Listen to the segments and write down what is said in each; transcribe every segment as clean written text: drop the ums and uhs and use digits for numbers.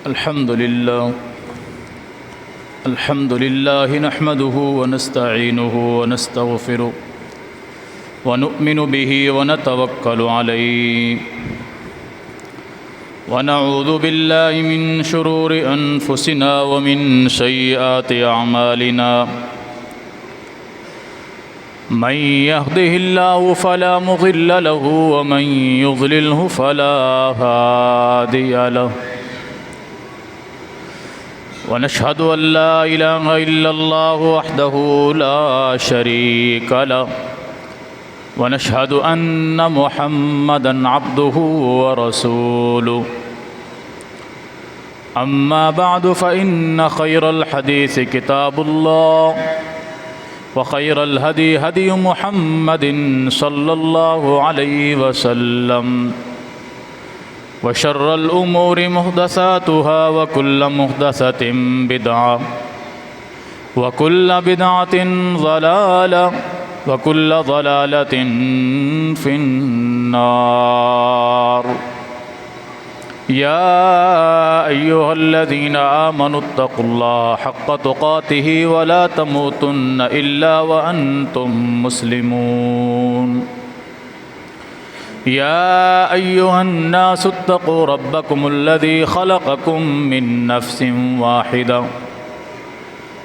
الحمد لله نحمده ونستعينه ونستغفره ونؤمن به ونتوكل عليه ونعوذ بالله من شرور أنفسنا ومن سيئات أعمالنا من يهده الله فلا مضل له ومن يضلله فلا هادي له ونشهد أن لا إله إلا الله وحده لا شريك له ونشهد أن محمدًا عبده ورسوله أما بعد فإن خير الحديث كتاب الله وخير الهدي هدي محمد صلى الله عليه وسلم وشر الأمور محدثاتها وكل محدثة بدعة وكل بدعة ضلالة وكل ضلالة في النار يا أيها الذين آمنوا اتقوا الله حق تقاته ولا تموتن إلا وأنتم مسلمون يا أيها الناس اتقوا ربكم الذي خلقكم من نفس واحدة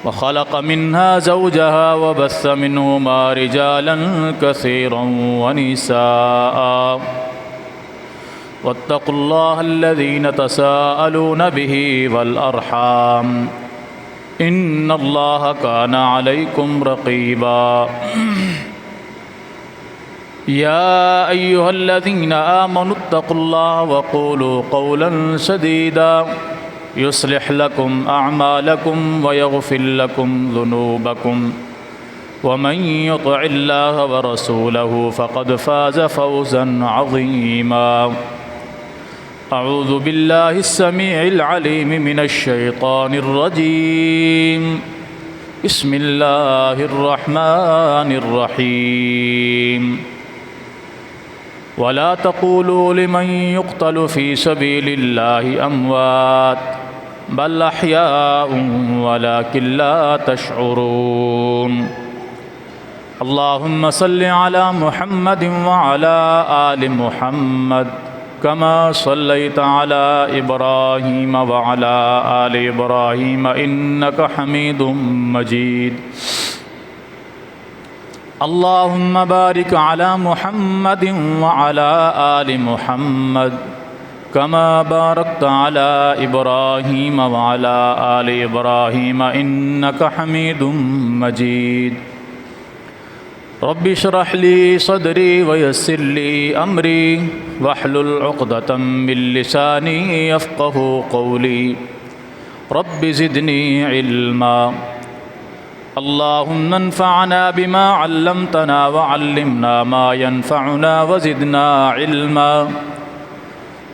وخلق منها زوجها وبث منهما رجالا كثيرا ونساء واتقوا الله الذين تساءلون به والأرحام إن الله كان عليكم رقيبا يا أيها الذين آمنوا اتقوا الله وقولوا قولا سديدا يصلح لكم أعمالكم ويغفر لكم ذنوبكم ومن يطع الله ورسوله فقد فاز فوزا عظيما أعوذ بالله السميع العليم من الشيطان الرجيم بسم الله الرحمن الرحيم ولا تقولوا لمن يقتل في سبيل الله أموات بل أحياء ولكن لا تشعرون اللهم صل على محمد وعلى آل محمد كما صليت على إبراهيم وعلى آل إبراهيم إنك حميد مجيد اللهم بارك على محمد وعلى آل محمد كما باركت على إبراهيم وعلى آل إبراهيم إنك حميد مجيد رب اشرح لي صدري ويسر لي أمري واحلل عقدة من لساني يفقه قولي رب زدني علما اللهم انفعنا بما علمتنا وعلمنا ما ينفعنا وزدنا علما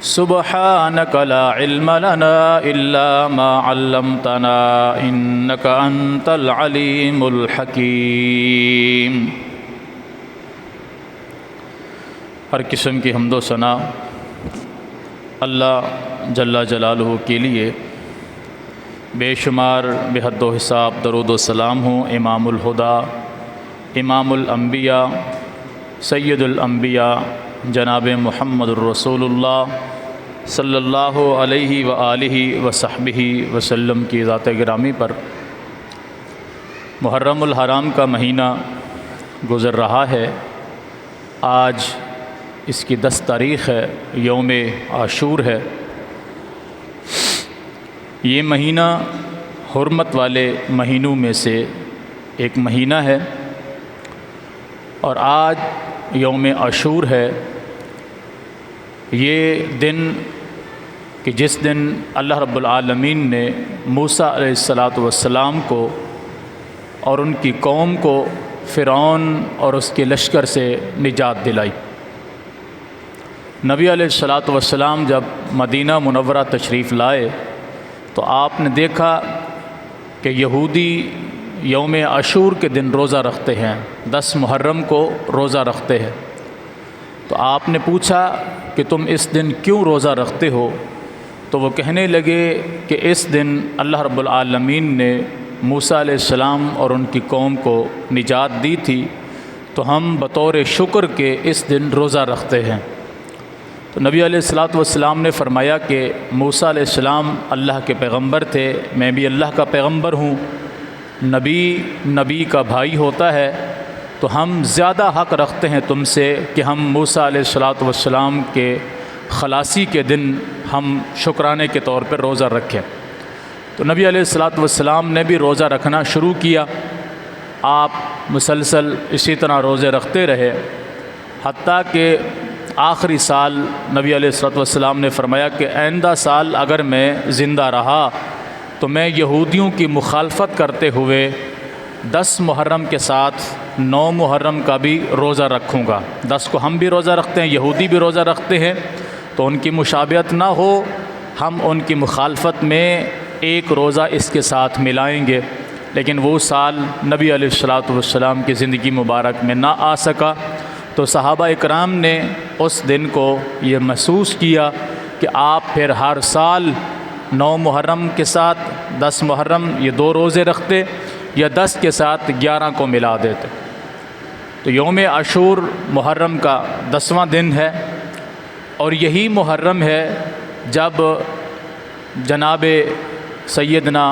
سبحانك لا علم لنا إلا ما علمتنا إنك أنت العليم الحكيم ہر قسم کی حمد و ثنا اللہ جل جلالہ کے لیے، بے شمار بے حد و حساب درود و سلام ہوں امام الہدیٰ، امام الانبیاء، سید الانبیاء جناب محمد الرسول اللہ صلی اللہ علیہ وآلہ وصحبہ وسلم کی ذات گرامی پر۔ محرم الحرام کا مہینہ گزر رہا ہے، آج اس کی 10 تاریخ ہے، یوم عاشور ہے۔ یہ مہینہ حرمت والے مہینوں میں سے ایک مہینہ ہے، اور آج یوم عاشور ہے۔ یہ دن کہ جس دن اللہ رب العالمین نے موسیٰ علیہ السلام کو اور ان کی قوم کو فرعون اور اس کے لشکر سے نجات دلائی۔ نبی علیہ السلام جب مدینہ منورہ تشریف لائے تو آپ نے دیکھا کہ یہودی یوم عاشور کے دن روزہ رکھتے ہیں، 10 محرم کو روزہ رکھتے ہیں۔ تو آپ نے پوچھا کہ تم اس دن کیوں روزہ رکھتے ہو؟ تو وہ کہنے لگے کہ اس دن اللہ رب العالمین نے موسیٰ علیہ السلام اور ان کی قوم کو نجات دی تھی، تو ہم بطور شکر کے اس دن روزہ رکھتے ہیں۔ تو نبی علیہ السلام نے فرمایا کہ موسیٰ علیہ السلام اللہ کے پیغمبر تھے، میں بھی اللہ کا پیغمبر ہوں، نبی کا بھائی ہوتا ہے، تو ہم زیادہ حق رکھتے ہیں تم سے کہ ہم موسیٰ علیہ السلام کے خلاصی کے دن ہم شکرانے کے طور پر روزہ رکھیں۔ تو نبی علیہ السلام نے بھی روزہ رکھنا شروع کیا۔ آپ مسلسل اسی طرح روزے رکھتے رہے، حتیٰ کہ آخری سال نبی علیہ السلام نے فرمایا کہ آئندہ سال اگر میں زندہ رہا تو میں یہودیوں کی مخالفت کرتے ہوئے 10 محرم کے ساتھ 9 محرم کا بھی روزہ رکھوں گا۔ 10 کو ہم بھی روزہ رکھتے ہیں، یہودی بھی روزہ رکھتے ہیں، تو ان کی مشابہت نہ ہو، ہم ان کی مخالفت میں ایک روزہ اس کے ساتھ ملائیں گے۔ لیکن وہ سال نبی علیہ السلام کی زندگی مبارک میں نہ آ سکا، تو صحابہ اکرام نے اس دن کو یہ محسوس کیا کہ آپ پھر ہر سال 9 محرم کے ساتھ 10 محرم یہ 2 روزے رکھتے، یا 10 کے ساتھ 11 کو ملا دیتے۔ تو یوم عاشور محرم کا 10واں دن ہے، اور یہی محرم ہے جب جناب سیدنا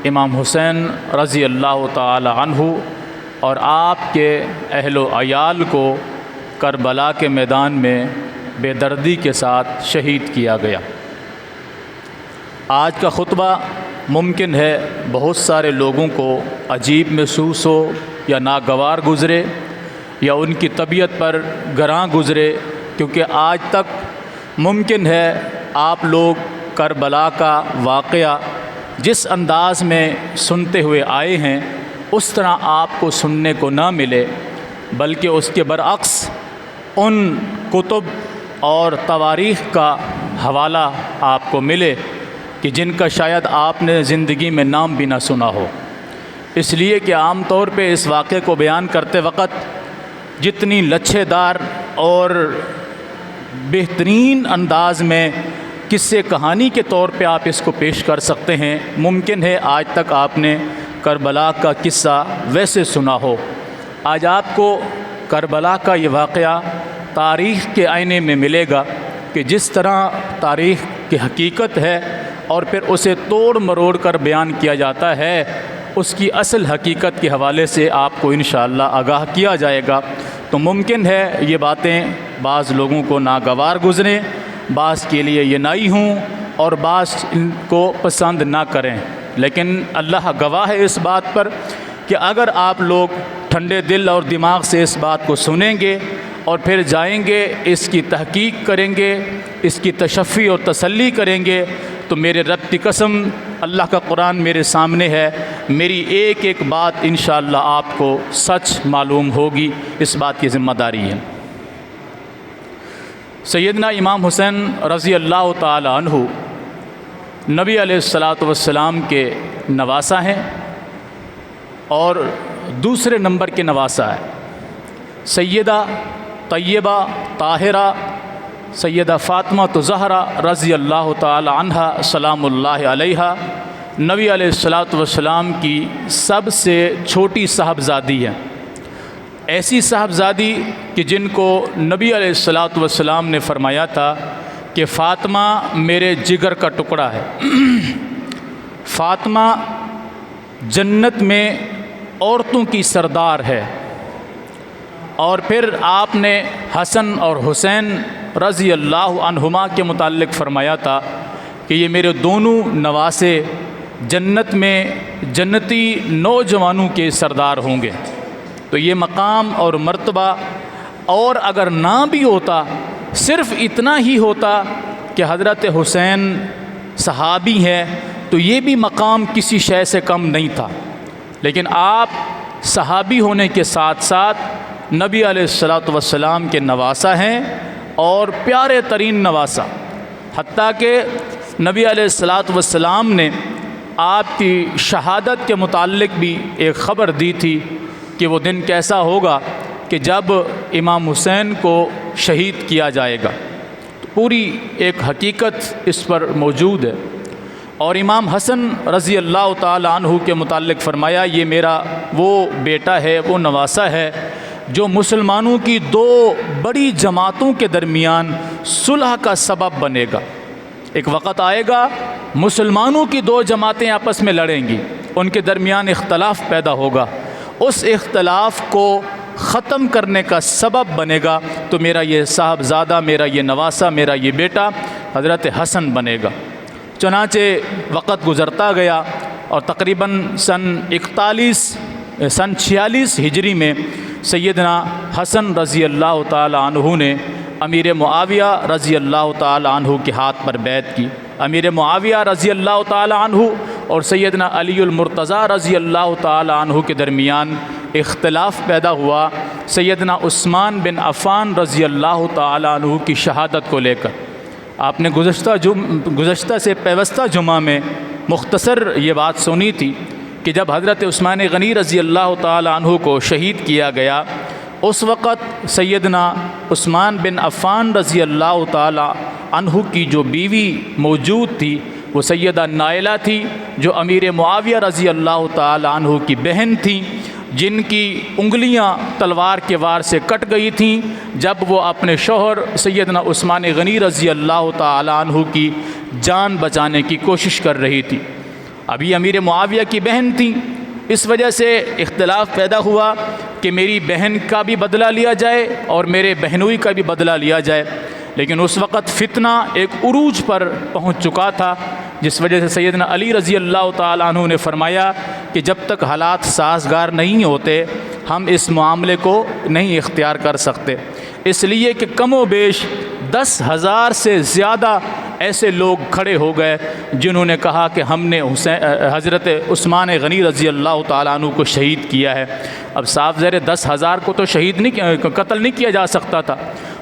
امام حسین رضی اللہ تعالی عنہ اور آپ کے اہل و عیال کو کربلا کے میدان میں بے دردی کے ساتھ شہید کیا گیا۔ آج کا خطبہ ممکن ہے بہت سارے لوگوں کو عجیب محسوس ہو، یا ناگوار گزرے، یا ان کی طبیعت پر گراں گزرے، کیونکہ آج تک ممکن ہے آپ لوگ کربلا کا واقعہ جس انداز میں سنتے ہوئے آئے ہیں اس طرح آپ کو سننے کو نہ ملے، بلکہ اس کے برعکس ان کتب اور تواریخ کا حوالہ آپ کو ملے کہ جن کا شاید آپ نے زندگی میں نام بھی نہ سنا ہو۔ اس لیے کہ عام طور پہ اس واقعے کو بیان کرتے وقت جتنی لچھے دار اور بہترین انداز میں قصے کہانی کے طور پہ آپ اس کو پیش کر سکتے ہیں، ممکن ہے آج تک آپ نے کربلا کا قصہ ویسے سنا ہو۔ آج آپ کو کربلا کا یہ واقعہ تاریخ کے آئینے میں ملے گا کہ جس طرح تاریخ کی حقیقت ہے اور پھر اسے توڑ مروڑ کر بیان کیا جاتا ہے، اس کی اصل حقیقت کے حوالے سے آپ کو انشاءاللہ آگاہ کیا جائے گا۔ تو ممکن ہے یہ باتیں بعض لوگوں کو ناگوار گزریں، بعض کے لیے یہ نئی ہوں، اور بعض ان کو پسند نہ کریں، لیکن اللہ گواہ ہے اس بات پر کہ اگر آپ لوگ ٹھنڈے دل اور دماغ سے اس بات کو سنیں گے اور پھر جائیں گے اس کی تحقیق کریں گے، اس کی تشفی اور تسلی کریں گے، تو میرے رب کی قسم اللہ کا قرآن میرے سامنے ہے، میری ایک ایک بات انشاءاللہ آپ کو سچ معلوم ہوگی، اس بات کی ذمہ داری ہے۔ سیدنا امام حسین رضی اللہ تعالی عنہ نبی علیہ السلام کے نواسہ ہیں، اور دوسرے نمبر کے نواسہ ہے سیدہ طیبہ طاہرہ سیدہ فاطمہ زہرا رضی اللہ تعالی عنہا سلام اللہ علیہا، نبی علیہ السلام کی سب سے چھوٹی صاحبزادی ہے، ایسی صاحبزادی کہ جن کو نبی علیہ السلام نے فرمایا تھا کہ فاطمہ میرے جگر کا ٹکڑا ہے، فاطمہ جنت میں عورتوں کی سردار ہے۔ اور پھر آپ نے حسن اور حسین رضی اللہ عنہما کے متعلق فرمایا تھا کہ یہ میرے دونوں نواسے جنت میں جنتی نوجوانوں کے سردار ہوں گے۔ تو یہ مقام اور مرتبہ، اور اگر نہ بھی ہوتا، صرف اتنا ہی ہوتا کہ حضرت حسین صحابی ہیں، تو یہ بھی مقام کسی شے سے کم نہیں تھا، لیکن آپ صحابی ہونے کے ساتھ ساتھ نبی علیہ السلام کے نواسہ ہیں، اور پیارے ترین نواسہ، حتیٰ کہ نبی علیہ السلام نے آپ کی شہادت کے متعلق بھی ایک خبر دی تھی کہ وہ دن کیسا ہوگا کہ جب امام حسین کو شہید کیا جائے گا۔ تو پوری ایک حقیقت اس پر موجود ہے۔ اور امام حسن رضی اللہ تعالی عنہ کے متعلق فرمایا یہ میرا وہ بیٹا ہے، وہ نواسہ ہے جو مسلمانوں کی دو بڑی جماعتوں کے درمیان صلح کا سبب بنے گا۔ ایک وقت آئے گا مسلمانوں کی دو جماعتیں آپس میں لڑیں گی، ان کے درمیان اختلاف پیدا ہوگا، اس اختلاف کو ختم کرنے کا سبب بنے گا تو میرا یہ صاحبزادہ، میرا یہ نواسہ، میرا یہ بیٹا حضرت حسن بنے گا۔ چنانچہ وقت گزرتا گیا اور تقریباً سن 46 ہجری میں سیدنا حسن رضی اللہ تعالی عنہ نے امیر معاویہ رضی اللہ تعالی عنہ کے ہاتھ پر بیعت کی۔ امیر معاویہ رضی اللہ تعالی عنہ اور سیدنا علی المرتضیٰ رضی اللہ تعالی عنہ کے درمیان اختلاف پیدا ہوا سیدنا عثمان بن عفان رضی اللہ تعالی عنہ کی شہادت کو لے کر۔ آپ نے گزشتہ سے پیوستہ جمعہ میں مختصر یہ بات سنی تھی کہ جب حضرت عثمان غنی رضی اللہ تعالی عنہ کو شہید کیا گیا، اس وقت سیدنا عثمان بن عفان رضی اللہ تعالی عنہ کی جو بیوی موجود تھی وہ سیدہ نائلہ تھی، جو امیر معاویہ رضی اللہ تعالی عنہ کی بہن تھی، جن کی انگلیاں تلوار کے وار سے کٹ گئی تھیں جب وہ اپنے شوہر سیدنا عثمان غنی رضی اللہ تعالی عنہ کی جان بچانے کی کوشش کر رہی تھی۔ ابھی امیر معاویہ کی بہن تھیں، اس وجہ سے اختلاف پیدا ہوا کہ میری بہن کا بھی بدلہ لیا جائے اور میرے بہنوئی کا بھی بدلہ لیا جائے، لیکن اس وقت فتنہ ایک عروج پر پہنچ چکا تھا، جس وجہ سے سیدنا علی رضی اللہ تعالی عنہ نے فرمایا کہ جب تک حالات سازگار نہیں ہوتے ہم اس معاملے کو نہیں اختیار کر سکتے، اس لیے کہ کم و بیش 10,000 سے زیادہ ایسے لوگ کھڑے ہو گئے جنہوں نے کہا کہ ہم نے حضرت عثمان غنی رضی اللہ تعالیٰ عنہ کو شہید کیا ہے۔ اب صاف ظاہر 10,000 کو تو قتل نہیں کیا جا سکتا تھا،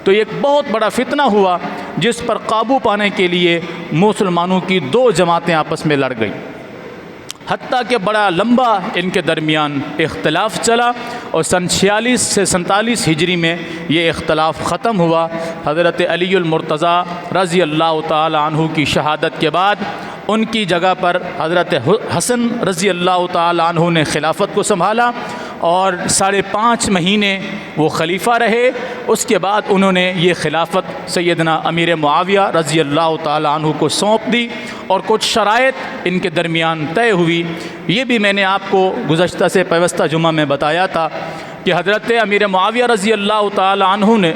تو یہ ایک بہت بڑا فتنہ ہوا جس پر قابو پانے کے لیے مسلمانوں کی دو جماعتیں آپس میں لڑ گئیں، حتیٰ کہ بڑا لمبا ان کے درمیان اختلاف چلا اور سن 46 سے 47 ہجری میں یہ اختلاف ختم ہوا۔ حضرت علی المرتضیٰ رضی اللہ تعالی عنہ کی شہادت کے بعد ان کی جگہ پر حضرت حسن رضی اللہ تعالی عنہ نے خلافت کو سنبھالا اور 5.5 مہینے وہ خلیفہ رہے۔ اس کے بعد انہوں نے یہ خلافت سیدنا امیر معاویہ رضی اللہ تعالی عنہ کو سونپ دی اور کچھ شرائط ان کے درمیان طے ہوئی۔ یہ بھی میں نے آپ کو گزشتہ سے پیوستہ جمعہ میں بتایا تھا کہ حضرت امیر معاویہ رضی اللہ تعالی عنہ نے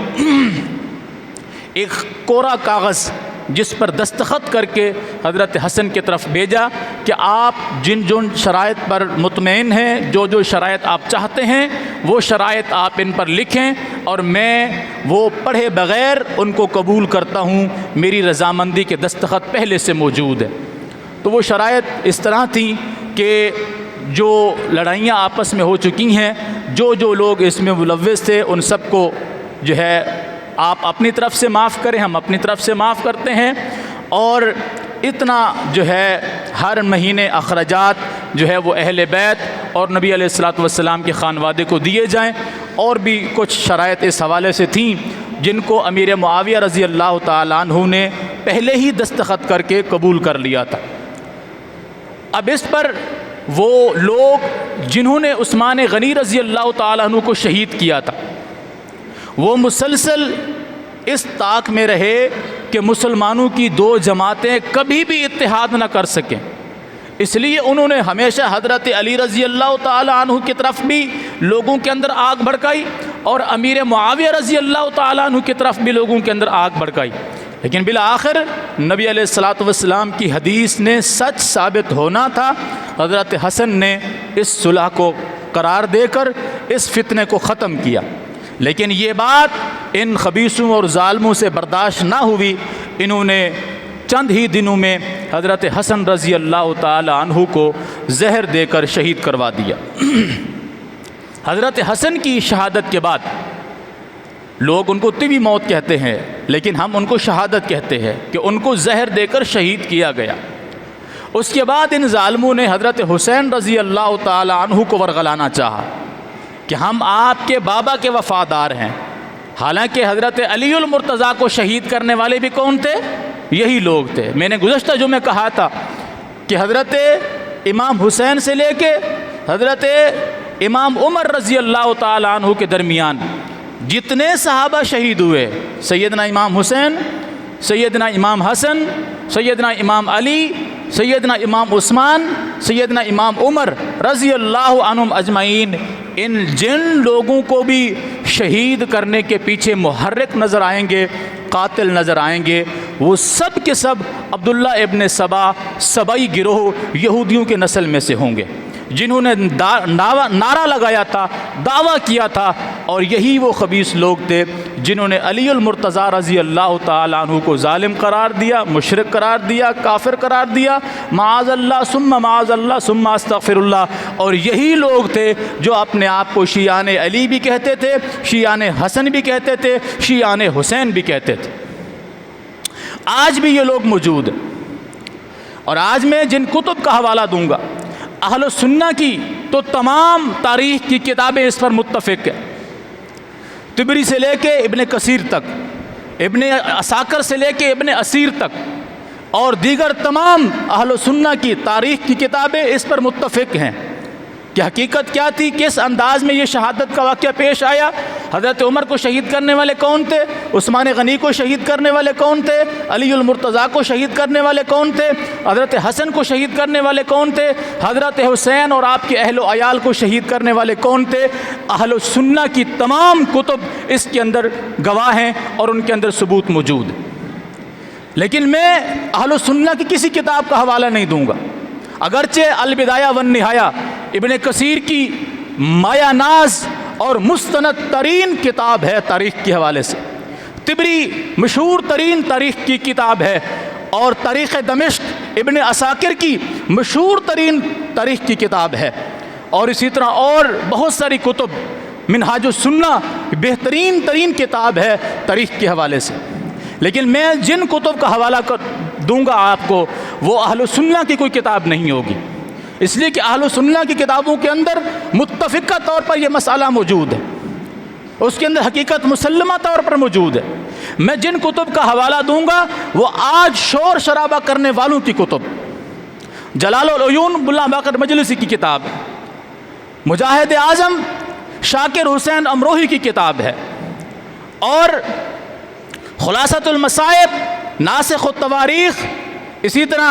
ایک کوڑا کاغذ جس پر دستخط کر کے حضرت حسن کی طرف بھیجا کہ آپ جن شرائط پر مطمئن ہیں، جو شرائط آپ چاہتے ہیں وہ شرائط آپ ان پر لکھیں اور میں وہ پڑھے بغیر ان کو قبول کرتا ہوں، میری رضامندی کے دستخط پہلے سے موجود ہے۔ تو وہ شرائط اس طرح تھیں کہ جو لڑائیاں آپس میں ہو چکی ہیں، جو لوگ اس میں ملوث تھے ان سب کو جو ہے آپ اپنی طرف سے معاف کریں، ہم اپنی طرف سے معاف کرتے ہیں، اور اتنا جو ہے ہر مہینے اخراجات جو ہے وہ اہل بیت اور نبی علیہ الصلوۃ والسلام کے خانوادے کو دیے جائیں۔ اور بھی کچھ شرائط اس حوالے سے تھیں جن کو امیر معاویہ رضی اللہ تعالی عنہ نے پہلے ہی دستخط کر کے قبول کر لیا تھا۔ اب اس پر وہ لوگ جنہوں نے عثمان غنی رضی اللہ تعالی عنہ کو شہید کیا تھا وہ مسلسل اس طاق میں رہے کہ مسلمانوں کی دو جماعتیں کبھی بھی اتحاد نہ کر سکیں، اس لیے انہوں نے ہمیشہ حضرت علی رضی اللہ تعالی عنہ کی طرف بھی لوگوں کے اندر آگ بھڑکائی اور امیر معاویہ رضی اللہ تعالی عنہ کی طرف بھی لوگوں کے اندر آگ بھڑکائی، لیکن بالآخر نبی علیہ الصلوۃ والسلام کی حدیث نے سچ ثابت ہونا تھا۔ حضرت حسن نے اس صلح کو قرار دے کر اس فتنے کو ختم کیا، لیکن یہ بات ان خبیثوں اور ظالموں سے برداشت نہ ہوئی، انہوں نے چند ہی دنوں میں حضرت حسن رضی اللہ تعالی عنہ کو زہر دے کر شہید کروا دیا۔ حضرت حسن کی شہادت کے بعد لوگ ان کو طبی موت کہتے ہیں، لیکن ہم ان کو شہادت کہتے ہیں کہ ان کو زہر دے کر شہید کیا گیا۔ اس کے بعد ان ظالموں نے حضرت حسین رضی اللہ تعالی عنہ کو ورغلانا چاہا کہ ہم آپ کے بابا کے وفادار ہیں، حالانکہ حضرت علی المرتضیٰ کو شہید کرنے والے بھی کون تھے؟ یہی لوگ تھے۔ میں نے گزشتہ جمعے کہا تھا کہ حضرت امام حسین سے لے کے حضرت امام عمر رضی اللہ تعالیٰ عنہ کے درمیان جتنے صحابہ شہید ہوئے، سیدنا امام حسین، سیدنا امام حسن، سیدنا امام علی، سیدنا امام عثمان، سیدنا امام عمر رضی اللہ عنہم اجمعین، ان جن لوگوں کو بھی شہید کرنے کے پیچھے محرک نظر آئیں گے، قاتل نظر آئیں گے، وہ سب کے سب عبداللہ ابن سبا سبائی گروہ یہودیوں کے نسل میں سے ہوں گے، جنہوں نے نعرہ لگایا تھا، دعویٰ کیا تھا، اور یہی وہ خبیث لوگ تھے جنہوں نے علی المرتضیٰ رضی اللہ تعالیٰ عنہ کو ظالم قرار دیا، مشرک قرار دیا، کافر قرار دیا، معاذ اللہ ثم معاذ اللہ ثم استغفر اللہ، اور یہی لوگ تھے جو اپنے آپ کو شیعان علی بھی کہتے تھے، شیعان حسن بھی کہتے تھے، شیعان حسین بھی کہتے تھے۔ آج بھی یہ لوگ موجود ہیں، اور آج میں جن کتب کا حوالہ دوں گا، اہل سنہ کی تو تمام تاریخ کی کتابیں اس پر متفق ہیں، طبری سے لے کے ابن کثیر تک، ابن عساکر سے لے کے ابن اسیر تک، اور دیگر تمام اہل سنہ کی تاریخ کی کتابیں اس پر متفق ہیں کہ حقیقت کیا تھی، کس انداز میں یہ شہادت کا واقعہ پیش آیا، حضرت عمر کو شہید کرنے والے کون تھے، عثمان غنی کو شہید کرنے والے کون تھے، علی المرتضیٰ کو شہید کرنے والے کون تھے، حضرت حسن کو شہید کرنے والے کون تھے، حضرت حسین اور آپ کے اہل و عیال کو شہید کرنے والے کون تھے۔ اہل سنہ کی تمام کتب اس کے اندر گواہ ہیں اور ان کے اندر ثبوت موجود ہے، لیکن میں اہل سنہ کی کسی کتاب کا حوالہ نہیں دوں گا، اگرچہ البدایہ والنہایہ ابن کثیر کی مایہ ناز اور مستند ترین کتاب ہے تاریخ کے حوالے سے، طبری مشہور ترین تاریخ کی کتاب ہے، اور تاریخ دمشق ابن عساکر کی مشہور ترین تاریخ کی کتاب ہے، اور اسی طرح اور بہت ساری کتب، منہاج السنہ بہترین ترین کتاب ہے تاریخ کے حوالے سے۔ لیکن میں جن کتب کا حوالہ دوں گا آپ کو، وہ اہل سنہ کی کوئی کتاب نہیں ہوگی، اس لیے کہ اہل سنہ کی کتابوں کے اندر متفقہ طور پر یہ مسئلہ موجود ہے، اس کے اندر حقیقت مسلمہ طور پر موجود ہے۔ میں جن کتب کا حوالہ دوں گا وہ آج شور شرابہ کرنے والوں کی کتب، جلال العیون ملا باقر مجلسی کی کتاب ہے، مجاہد اعظم شاکر حسین امروہی کی کتاب ہے، اور خلاصۃ المصائب ناسخ التواریخ، اسی طرح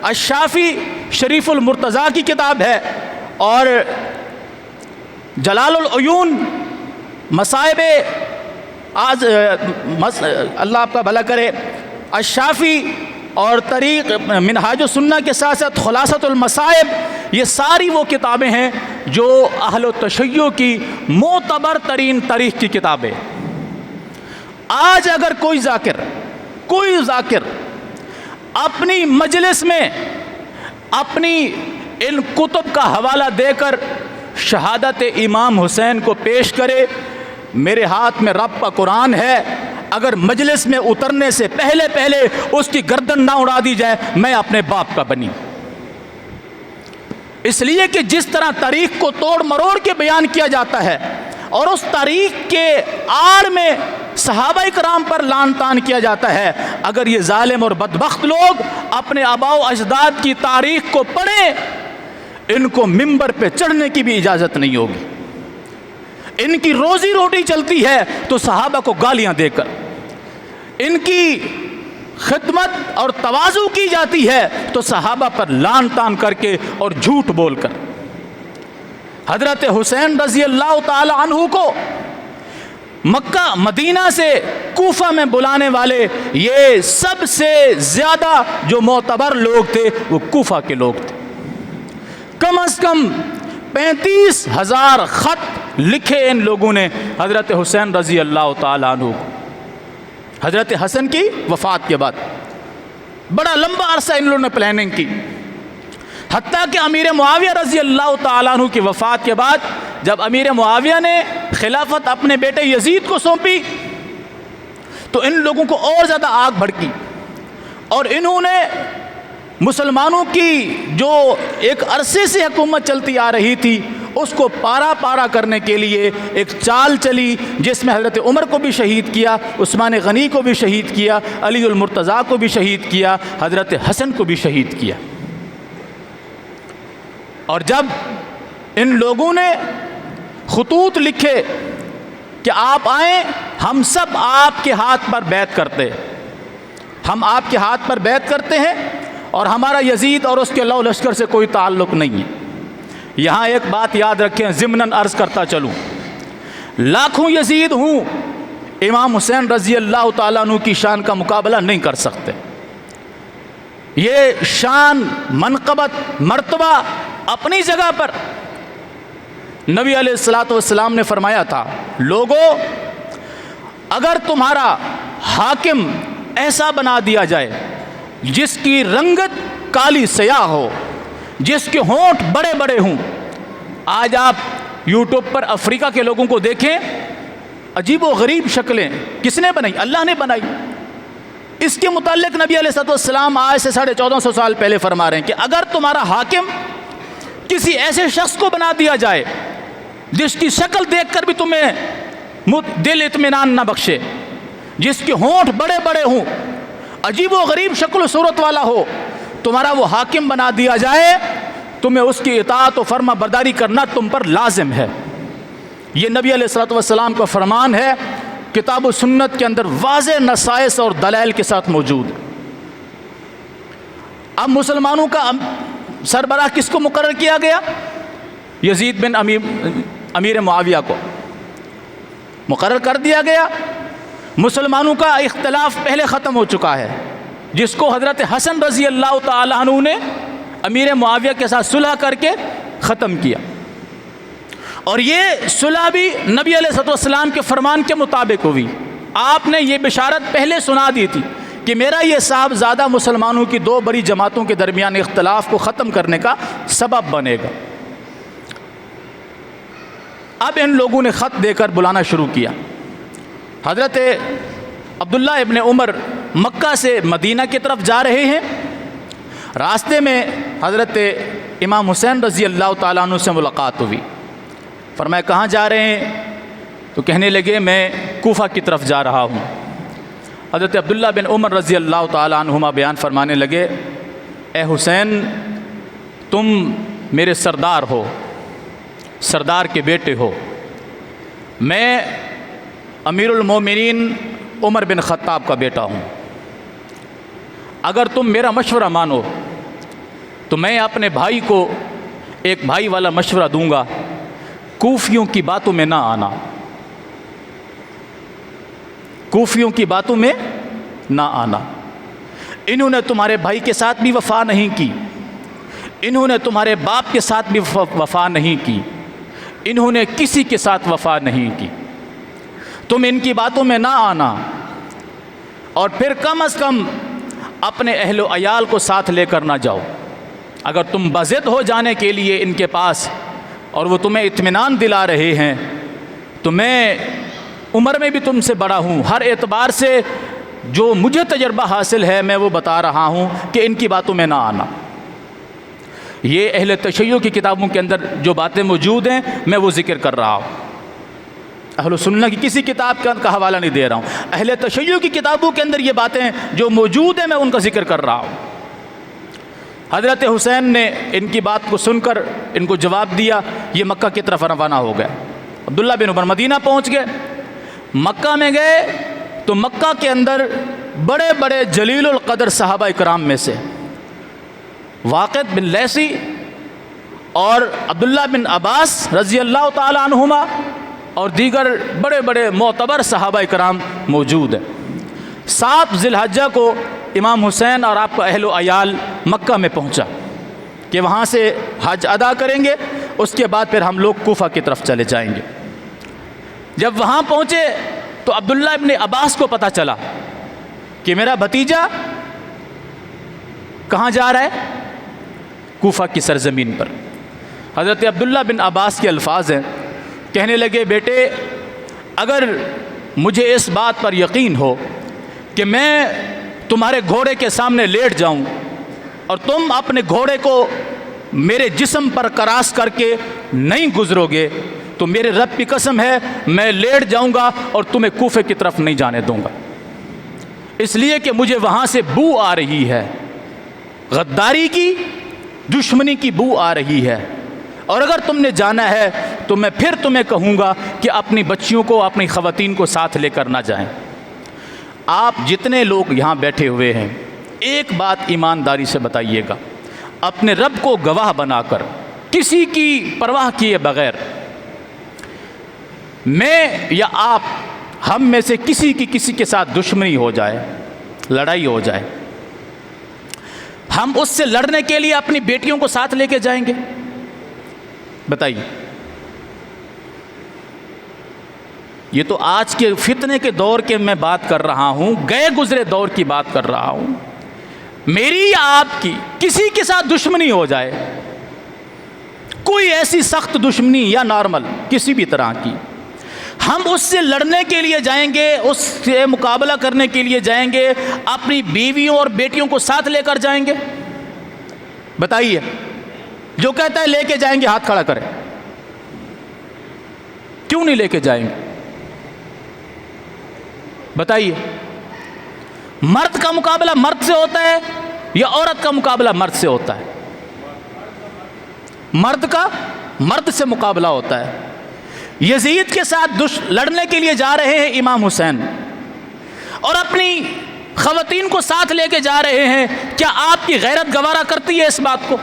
الشافی شریف المرتضیٰ کی کتاب ہے، اور جلال العیون مصائب اللہ آپ کا بھلا کرے الشافی، اور طریق منہاج السنہ کے ساتھ ساتھ خلاصۃ المصائب، یہ ساری وہ کتابیں ہیں جو اہل تشیع کی معتبر ترین تاریخ کی کتابیں۔ آج اگر کوئی ذاکر اپنی مجلس میں اپنی ان کتب کا حوالہ دے کر شہادت امام حسین کو پیش کرے، میرے ہاتھ میں رب کا قرآن ہے، اگر مجلس میں اترنے سے پہلے اس کی گردن نہ اڑا دی جائے، میں اپنے باپ کا بنی۔ اس لیے کہ جس طرح تاریخ کو توڑ مروڑ کے بیان کیا جاتا ہے، اور اس تاریخ کے آڑ میں صحابہ کرام پر لعن طعن کیا جاتا ہے، اگر یہ ظالم اور بدبخت لوگ اپنے آباء و اجداد کی تاریخ کو پڑھیں، ان کو منبر پہ چڑھنے کی بھی اجازت نہیں ہوگی۔ ان کی روزی روٹی چلتی ہے تو صحابہ کو گالیاں دے کر، ان کی خدمت اور تواضع کی جاتی ہے تو صحابہ پر لعن طعن کر کے اور جھوٹ بول کر۔ حضرت حسین رضی اللہ تعالی عنہ کو مکہ مدینہ سے کوفہ میں بلانے والے یہ سب سے زیادہ جو معتبر لوگ تھے وہ کوفہ کے لوگ تھے۔ کم از کم 35,000 خط لکھے ان لوگوں نے حضرت حسین رضی اللہ تعالی عنہ کو، حضرت حسن کی وفات کے بعد بڑا لمبا عرصہ ان لوگوں نے پلاننگ کی، حتیٰ کہ امیر معاویہ رضی اللہ تعالیٰ عنہ کی وفات کے بعد جب امیر معاویہ نے خلافت اپنے بیٹے یزید کو سونپی تو ان لوگوں کو اور زیادہ آگ بھڑکی، اور انہوں نے مسلمانوں کی جو ایک عرصے سے حکومت چلتی آ رہی تھی اس کو پارا پارا کرنے کے لیے ایک چال چلی جس میں حضرت عمر کو بھی شہید کیا، عثمان غنی کو بھی شہید کیا، علی المرتضیٰ کو بھی شہید کیا، حضرت حسن کو بھی شہید کیا۔ اور جب ان لوگوں نے خطوط لکھے کہ آپ آئیں، ہم سب آپ کے ہاتھ پر بیعت کرتے، ہم آپ کے ہاتھ پر بیعت کرتے ہیں اور ہمارا یزید اور اس کے لو لشکر سے کوئی تعلق نہیں ہے۔ یہاں ایک بات یاد رکھیں، ضمناً عرض کرتا چلوں، لاکھوں یزید ہوں، امام حسین رضی اللہ تعالیٰ عنہ کی شان کا مقابلہ نہیں کر سکتے۔ یہ شان، منقبت، مرتبہ اپنی جگہ پر۔ نبی علیہ الصلوۃ والسلام نے فرمایا تھا، لوگو اگر تمہارا حاکم ایسا بنا دیا جائے جس کی رنگت کالی سیاہ ہو، جس کے ہونٹ بڑے بڑے ہوں۔ آج آپ یوٹیوب پر افریقہ کے لوگوں کو دیکھیں، عجیب و غریب شکلیں، کس نے بنائی؟ اللہ نے بنائی۔ اس کے متعلق نبی علیہ الصلوۃ والسلام آج سے 1450 سال پہلے فرما رہے ہیں کہ اگر تمہارا حاکم کسی ایسے شخص کو بنا دیا جائے جس کی شکل دیکھ کر بھی تمہیں دل اطمینان نہ بخشے، جس کے ہونٹ بڑے بڑے ہوں، عجیب و غریب شکل و صورت والا ہو، تمہارا وہ حاکم بنا دیا جائے، تمہیں اس کی اطاعت و فرما برداری کرنا تم پر لازم ہے۔ یہ نبی علیہ الصلوۃ والسلام کا فرمان ہے، کتاب و سنت کے اندر واضح نصائص اور دلائل کے ساتھ موجود ہے۔ اب مسلمانوں کا سربراہ کس کو مقرر کیا گیا؟ یزید بن امیر معاویہ کو مقرر کر دیا گیا۔ مسلمانوں کا اختلاف پہلے ختم ہو چکا ہے، جس کو حضرت حسن رضی اللہ تعالیٰ عنہ نے امیر معاویہ کے ساتھ صلح کر کے ختم کیا۔ اور یہ صلح بھی نبی علیہ الصلوۃ والسلام کے فرمان کے مطابق ہوئی۔ آپ نے یہ بشارت پہلے سنا دی تھی کہ میرا یہ صاحبزادہ مسلمانوں کی دو بڑی جماعتوں کے درمیان اختلاف کو ختم کرنے کا سبب بنے گا۔ اب ان لوگوں نے خط دے کر بلانا شروع کیا۔ حضرت عبداللہ ابن عمر مکہ سے مدینہ کی طرف جا رہے ہیں، راستے میں حضرت امام حسین رضی اللہ تعالیٰ عنہ سے ملاقات ہوئی۔ فرمایا کہاں جا رہے ہیں؟ تو کہنے لگے میں کوفہ کی طرف جا رہا ہوں۔ حضرت عبداللہ بن عمر رضی اللہ تعالیٰ عنہما بیان فرمانے لگے، اے حسین تم میرے سردار ہو، سردار کے بیٹے ہو، میں امیر المومنین عمر بن خطاب کا بیٹا ہوں، اگر تم میرا مشورہ مانو تو میں اپنے بھائی کو ایک بھائی والا مشورہ دوں گا، کوفیوں کی باتوں میں نہ آنا، کوفیوں کی باتوں میں نہ آنا۔ انہوں نے تمہارے بھائی کے ساتھ بھی وفا نہیں کی، انہوں نے تمہارے باپ کے ساتھ بھی وفا نہیں کی، انہوں نے کسی کے ساتھ وفا نہیں کی، تم ان کی باتوں میں نہ آنا، اور پھر کم از کم اپنے اہل و عیال کو ساتھ لے کر نہ جاؤ۔ اگر تم بضد ہو جانے کے لیے ان کے پاس اور وہ تمہیں اطمینان دلا رہے ہیں تو میں عمر میں بھی تم سے بڑا ہوں، ہر اعتبار سے جو مجھے تجربہ حاصل ہے میں وہ بتا رہا ہوں کہ ان کی باتوں میں نہ آنا۔ یہ اہل تشیع کی کتابوں کے اندر جو باتیں موجود ہیں میں وہ ذکر کر رہا ہوں، اہل سنہ کی کسی کتاب کا حوالہ نہیں دے رہا ہوں، اہل تشیع کی کتابوں کے اندر یہ باتیں جو موجود ہیں میں ان کا ذکر کر رہا ہوں۔ حضرت حسین نے ان کی بات کو سن کر ان کو جواب دیا، یہ مکہ کی طرف روانہ ہو گئے۔ عبداللہ بن عمر مدینہ پہنچ گئے، مکہ میں گئے تو مکہ کے اندر بڑے بڑے جلیل القدر صحابہ کرام میں سے واقد بن لیثی اور عبداللہ بن عباس رضی اللہ تعالی عنہما اور دیگر بڑے بڑے معتبر صحابہ کرام موجود ہیں۔ 7 ذی الحجہ کو امام حسین اور آپ کا اہل و عیال مکہ میں پہنچا کہ وہاں سے حج ادا کریں گے، اس کے بعد پھر ہم لوگ کوفہ کی طرف چلے جائیں گے۔ جب وہاں پہنچے تو عبداللہ ابن عباس کو پتہ چلا کہ میرا بھتیجا کہاں جا رہا ہے؟ کوفہ کی سرزمین پر۔ حضرت عبداللہ بن عباس کے الفاظ ہیں، کہنے لگے بیٹے اگر مجھے اس بات پر یقین ہو کہ میں تمہارے گھوڑے کے سامنے لیٹ جاؤں اور تم اپنے گھوڑے کو میرے جسم پر کراس کر کے نہیں گزرو گے تو میرے رب کی قسم ہے میں لیٹ جاؤں گا اور تمہیں کوفے کی طرف نہیں جانے دوں گا، اس لیے کہ مجھے وہاں سے بو آ رہی ہے، غداری کی، دشمنی کی بو آ رہی ہے، اور اگر تم نے جانا ہے تو میں پھر تمہیں کہوں گا کہ اپنی بچیوں کو، اپنی خواتین کو ساتھ لے کر نہ جائیں۔ آپ جتنے لوگ یہاں بیٹھے ہوئے ہیں ایک بات ایمانداری سے بتائیے گا، اپنے رب کو گواہ بنا کر کسی کی پرواہ کیے بغیر میں یا آپ، ہم میں سے کسی کے ساتھ دشمنی ہو جائے، لڑائی ہو جائے، ہم اس سے لڑنے کے لیے اپنی بیٹیوں کو ساتھ لے کے جائیں گے؟ بتائیے۔ یہ تو آج کے فتنے کے دور کے میں بات کر رہا ہوں، گئے گزرے دور کی بات کر رہا ہوں۔ میری یا آپ کی کسی کے ساتھ دشمنی ہو جائے، کوئی ایسی سخت دشمنی یا نارمل کسی بھی طرح کی، ہم اس سے لڑنے کے لیے جائیں گے، اس سے مقابلہ کرنے کے لیے جائیں گے، اپنی بیویوں اور بیٹیوں کو ساتھ لے کر جائیں گے؟ بتائیے۔ جو کہتا ہے لے کے جائیں گے ہاتھ کھڑا کرے۔ کیوں نہیں لے کے جائیں گے؟ بتائیے۔ مرد کا مقابلہ مرد سے ہوتا ہے یا عورت کا مقابلہ مرد سے ہوتا ہے؟ مرد کا مرد سے مقابلہ ہوتا ہے۔ یزید کے ساتھ لڑنے کے لیے جا رہے ہیں امام حسین، اور اپنی خواتین کو ساتھ لے کے جا رہے ہیں، کیا آپ کی غیرت گوارا کرتی ہے اس بات کو؟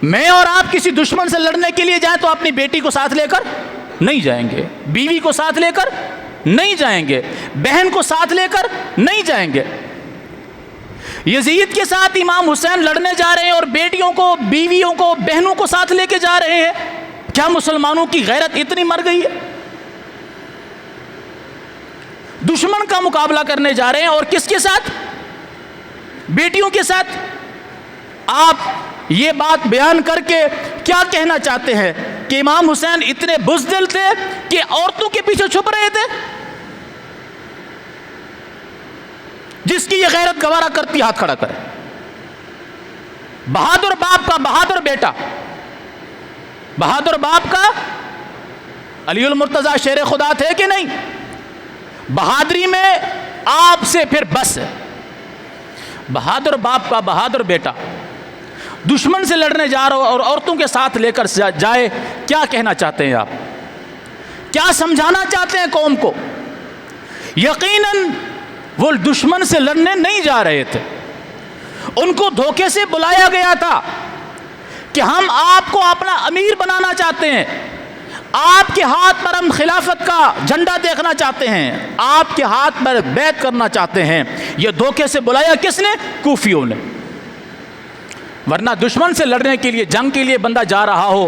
میں اور آپ کسی دشمن سے لڑنے کے لیے جائیں تو اپنی بیٹی کو ساتھ لے کر نہیں جائیں گے، بیوی کو ساتھ لے کر نہیں جائیں گے، بہن کو ساتھ لے کر نہیں جائیں گے۔ یزید کے ساتھ امام حسین لڑنے جا رہے ہیں اور بیٹیوں کو، بیویوں کو، بہنوں کو ساتھ لے کے جا رہے ہیں۔ کیا مسلمانوں کی غیرت اتنی مر گئی ہے؟ دشمن کا مقابلہ کرنے جا رہے ہیں، اور کس کے ساتھ؟ بیٹیوں کے ساتھ۔ آپ یہ بات بیان کر کے کیا کہنا چاہتے ہیں کہ امام حسین اتنے بزدل تھے کہ عورتوں کے پیچھے چھپ رہے تھے؟ جس کی یہ غیرت گوارا کرتی ہاتھ کھڑا کرے۔ بہادر باپ کا بہادر بیٹا، بہادر باپ کا علی المرتضیٰ شیر خدا تھے کہ نہیں؟ بہادری میں آپ سے پھر بس ہے۔ بہادر باپ کا بہادر بیٹا دشمن سے لڑنے جا رہا ہو اور عورتوں کے ساتھ لے کر جائے، کیا کہنا چاہتے ہیں آپ؟ کیا سمجھانا چاہتے ہیں قوم کو؟ یقیناً وہ دشمن سے لڑنے نہیں جا رہے تھے، ان کو دھوکے سے بلایا گیا تھا کہ ہم آپ کو اپنا امیر بنانا چاہتے ہیں، آپ کے ہاتھ پر ہم خلافت کا جھنڈا دیکھنا چاہتے ہیں، آپ کے ہاتھ پر بیعت کرنا چاہتے ہیں۔ یہ دھوکے سے بلایا کس نے؟ کوفیوں نے۔ ورنہ دشمن سے لڑنے کے لیے، جنگ کے لیے بندہ جا رہا ہو،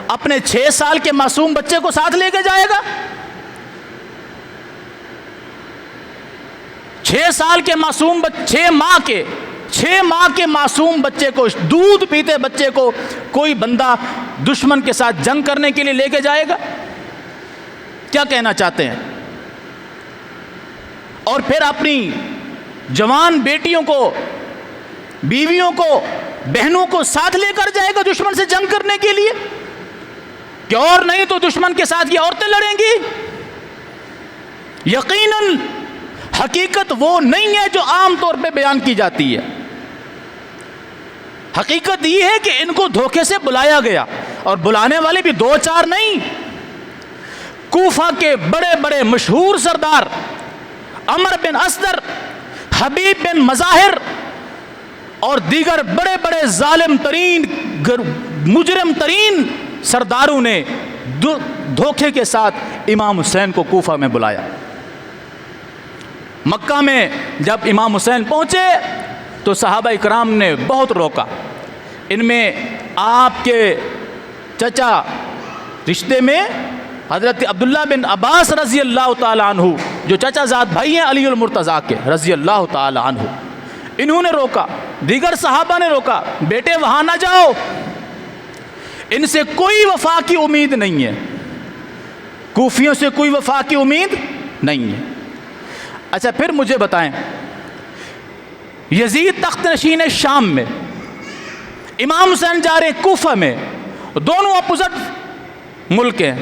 اپنے 6 سال کے معصوم بچے کو ساتھ لے کے جائے گا؟ 6 سال کے معصوم 6 ماہ کے معصوم بچے کو، دودھ پیتے بچے کو کوئی بندہ دشمن کے ساتھ جنگ کرنے کے لیے لے کے جائے گا؟ کیا کہنا چاہتے ہیں؟ اور پھر اپنی جوان بیٹیوں کو، بیویوں کو، بہنوں کو ساتھ لے کر جائے گا دشمن سے جنگ کرنے کے لیے؟ کہ اور نہیں تو دشمن کے ساتھ یہ عورتیں لڑیں گی؟ یقیناً حقیقت وہ نہیں ہے جو عام طور پہ بیان کی جاتی ہے۔ حقیقت یہ ہے کہ ان کو دھوکے سے بلایا گیا، اور بلانے والے بھی 2-4 نہیں۔ کوفہ کے بڑے بڑے مشہور سردار عمر بن اسدر، حبیب بن مظاہر اور دیگر بڑے بڑے ظالم ترین، مجرم ترین سرداروں نے دھوکے کے ساتھ امام حسین کو کوفہ میں بلایا۔ مکہ میں جب امام حسین پہنچے تو صحابہ اکرام نے بہت روکا۔ ان میں آپ کے چچا رشتے میں حضرت عبداللہ بن عباس رضی اللہ تعالی عنہ، جو چچا زاد بھائی ہیں علی المرتضیٰ کے رضی اللہ تعالی عنہ، انہوں نے روکا، دیگر صحابہ نے روکا، بیٹے وہاں نہ جاؤ، ان سے کوئی وفا کی امید نہیں ہے، کوفیوں سے کوئی وفا کی امید نہیں ہے۔ اچھا پھر مجھے بتائیں، یزید تخت نشین شام میں، امام حسین جا رہے ہیں کوفہ میں، دونوں اپوزٹ ملک ہیں،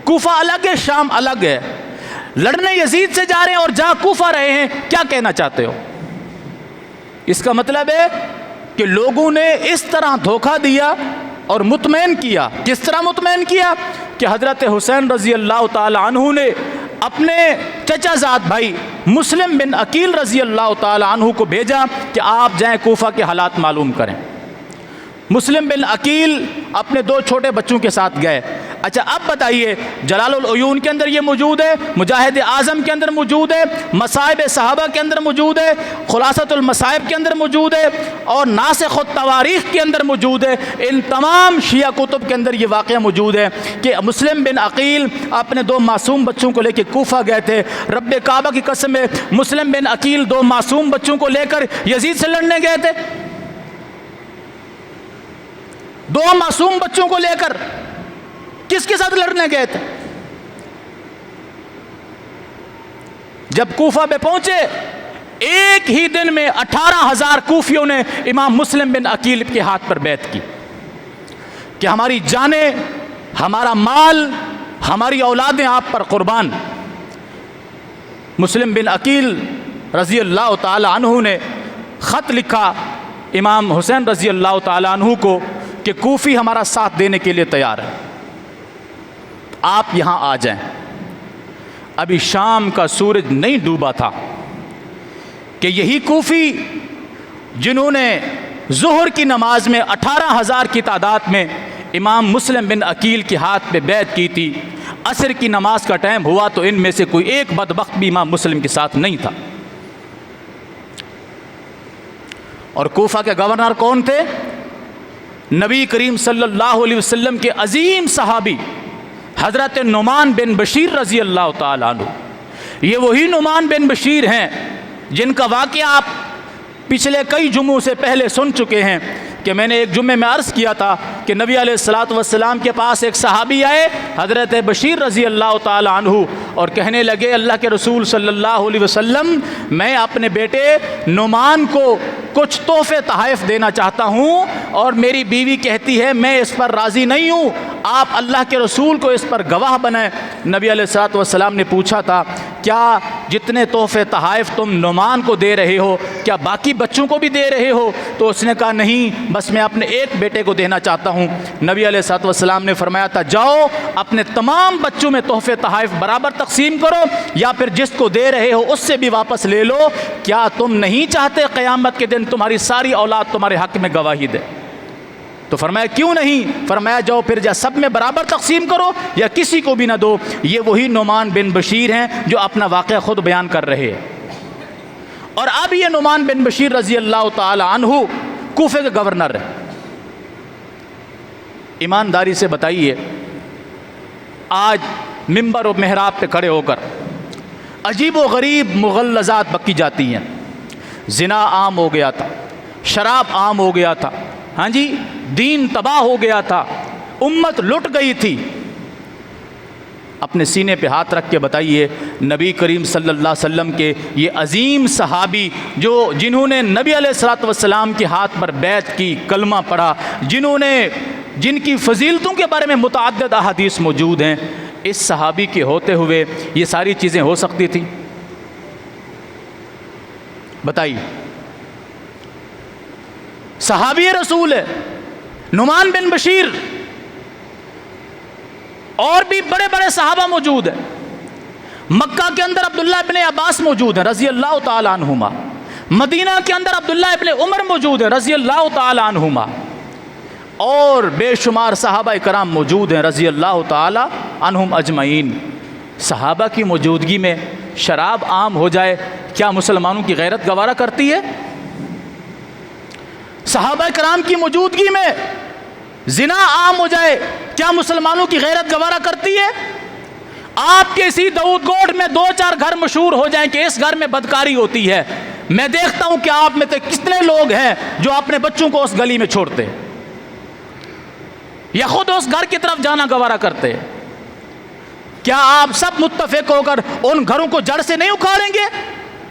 کوفہ الگ ہے شام الگ ہے، لڑنے یزید سے جا رہے ہیں اور جہاں کوفہ رہے ہیں، کیا کہنا چاہتے ہو؟ اس کا مطلب ہے کہ لوگوں نے اس طرح دھوکہ دیا اور مطمئن کیا. کس طرح مطمئن کیا؟ کہ حضرت حسین رضی اللہ تعالی عنہ نے اپنے چچا زاد بھائی مسلم بن عقیل رضی اللہ تعالی عنہ کو بھیجا کہ آپ جائیں کوفہ کے حالات معلوم کریں. مسلم بن عقیل اپنے 2 چھوٹے بچوں کے ساتھ گئے. اچھا اب بتائیے، جلال العیون کے اندر یہ موجود ہے، مجاہد اعظم کے اندر موجود ہے، مصائب صحابہ کے اندر موجود ہے، خلاصۃ المصائب کے اندر موجود ہے، اور ناسخ التواریخ کے اندر موجود ہے. ان تمام شیعہ کتب کے اندر یہ واقعہ موجود ہے کہ مسلم بن عقیل اپنے 2 معصوم بچوں کو لے کے کوفہ گئے تھے. رب کعبہ کی قسم ہے، مسلم بن عقیل 2 معصوم بچوں کو لے کر یزید سے لڑنے گئے تھے. 2 معصوم بچوں کو لے کر کس کے ساتھ لڑنے گئے تھے؟ جب کوفہ پہ پہنچے، ایک ہی دن میں 18,000 کوفیوں نے امام مسلم بن عقیل کے ہاتھ پر بیعت کی کہ ہماری جانیں، ہمارا مال، ہماری اولادیں آپ پر قربان. مسلم بن عقیل رضی اللہ تعالی عنہ نے خط لکھا امام حسین رضی اللہ تعالی عنہ کو کہ کوفی ہمارا ساتھ دینے کے لیے تیار ہے، آپ یہاں آ جائیں. ابھی شام کا سورج نہیں ڈوبا تھا کہ یہی کوفی جنہوں نے ظہر کی نماز میں 18,000 کی تعداد میں امام مسلم بن عقیل کے ہاتھ پہ بیعت کی تھی، عصر کی نماز کا ٹائم ہوا تو ان میں سے کوئی ایک بدبخت بھی امام مسلم کے ساتھ نہیں تھا. اور کوفہ کے گورنر کون تھے؟ نبی کریم صلی اللہ علیہ وسلم کے عظیم صحابی حضرت نعمان بن بشیر رضی اللہ تعالیٰ عنہ. یہ وہی نعمان بن بشیر ہیں جن کا واقعہ آپ پچھلے کئی جمعوں سے پہلے سن چکے ہیں کہ میں نے ایک جمعے میں عرض کیا تھا کہ نبی علیہ الصلاۃ والسلام کے پاس ایک صحابی آئے حضرت بشیر رضی اللہ تعالیٰ عنہ اور کہنے لگے، اللہ کے رسول صلی اللہ علیہ وسلم، میں اپنے بیٹے نعمان کو کچھ تحفے تحائف دینا چاہتا ہوں اور میری بیوی کہتی ہے میں اس پر راضی نہیں ہوں، آپ اللہ کے رسول کو اس پر گواہ بنائیں. نبی علیہ الصلاۃ والسلام نے پوچھا تھا، کیا جتنے تحفے تحائف تم نعمان کو دے رہے ہو کیا باقی بچوں کو بھی دے رہے ہو؟ تو اس نے کہا نہیں، بس میں اپنے ایک بیٹے کو دینا چاہتا ہوں. نبی علیہ الصلوۃ والسلام نے فرمایا تھا، جاؤ اپنے تمام بچوں میں تحفے تحائف برابر تقسیم کرو، یا پھر جس کو دے رہے ہو اس سے بھی واپس لے لو. کیا تم نہیں چاہتے قیامت کے دن تمہاری ساری اولاد تمہارے حق میں گواہی دے؟ تو فرمایا کیوں نہیں؟ فرمایا جاؤ پھر یا سب میں برابر تقسیم کرو یا کسی کو بھی نہ دو. یہ وہی نعمان بن بشیر ہیں جو اپنا واقعہ خود بیان کر رہے ہیں. اور اب یہ نعمان بن بشیر رضی اللہ تعالی عنہ کوفے کے گورنر ہے. ایمانداری سے بتائیے، آج ممبر و محراب پہ کھڑے ہو کر عجیب و غریب مغلظات بکی جاتی ہیں. زنا عام ہو گیا تھا، شراب عام ہو گیا تھا، ہاں جی دین تباہ ہو گیا تھا، امت لٹ گئی تھی. اپنے سینے پہ ہاتھ رکھ کے بتائیے، نبی کریم صلی اللہ علیہ وسلم کے یہ عظیم صحابی جنہوں نے نبی علیہ الصلوۃ والسلام کے ہاتھ پر بیعت کی، کلمہ پڑھا، جن کی فضیلتوں کے بارے میں متعدد احادیث موجود ہیں، اس صحابی کے ہوتے ہوئے یہ ساری چیزیں ہو سکتی تھیں؟ بتائیے. صحابی رسول ہے نعمان بن بشیر، اور بھی بڑے بڑے صحابہ موجود ہیں. مکہ کے اندر عبداللہ ابن عباس موجود ہیں رضی اللہ تعالی عنہما، مدینہ کے اندر عبداللہ ابن عمر موجود ہیں رضی اللہ تعالی عنہما، اور بے شمار صحابہ کرام موجود ہیں رضی اللہ تعالی عنہم اجمعین. صحابہ کی موجودگی میں شراب عام ہو جائے، کیا مسلمانوں کی غیرت گوارا کرتی ہے؟ صحابہ کرام کی موجودگی میں زنا عام ہو جائے، کیا مسلمانوں کی غیرت گوارا کرتی ہے؟ آپ کے اسی داؤد گوڑ میں 2-4 گھر مشہور ہو جائیں کہ اس گھر میں بدکاری ہوتی ہے، میں دیکھتا ہوں کہ آپ میں سے کتنے لوگ ہیں جو اپنے بچوں کو اس گلی میں چھوڑتے ہیں یا خود اس گھر کی طرف جانا گوارا کرتے ہیں. کیا آپ سب متفق ہو کر ان گھروں کو جڑ سے نہیں اکھاڑیں گے؟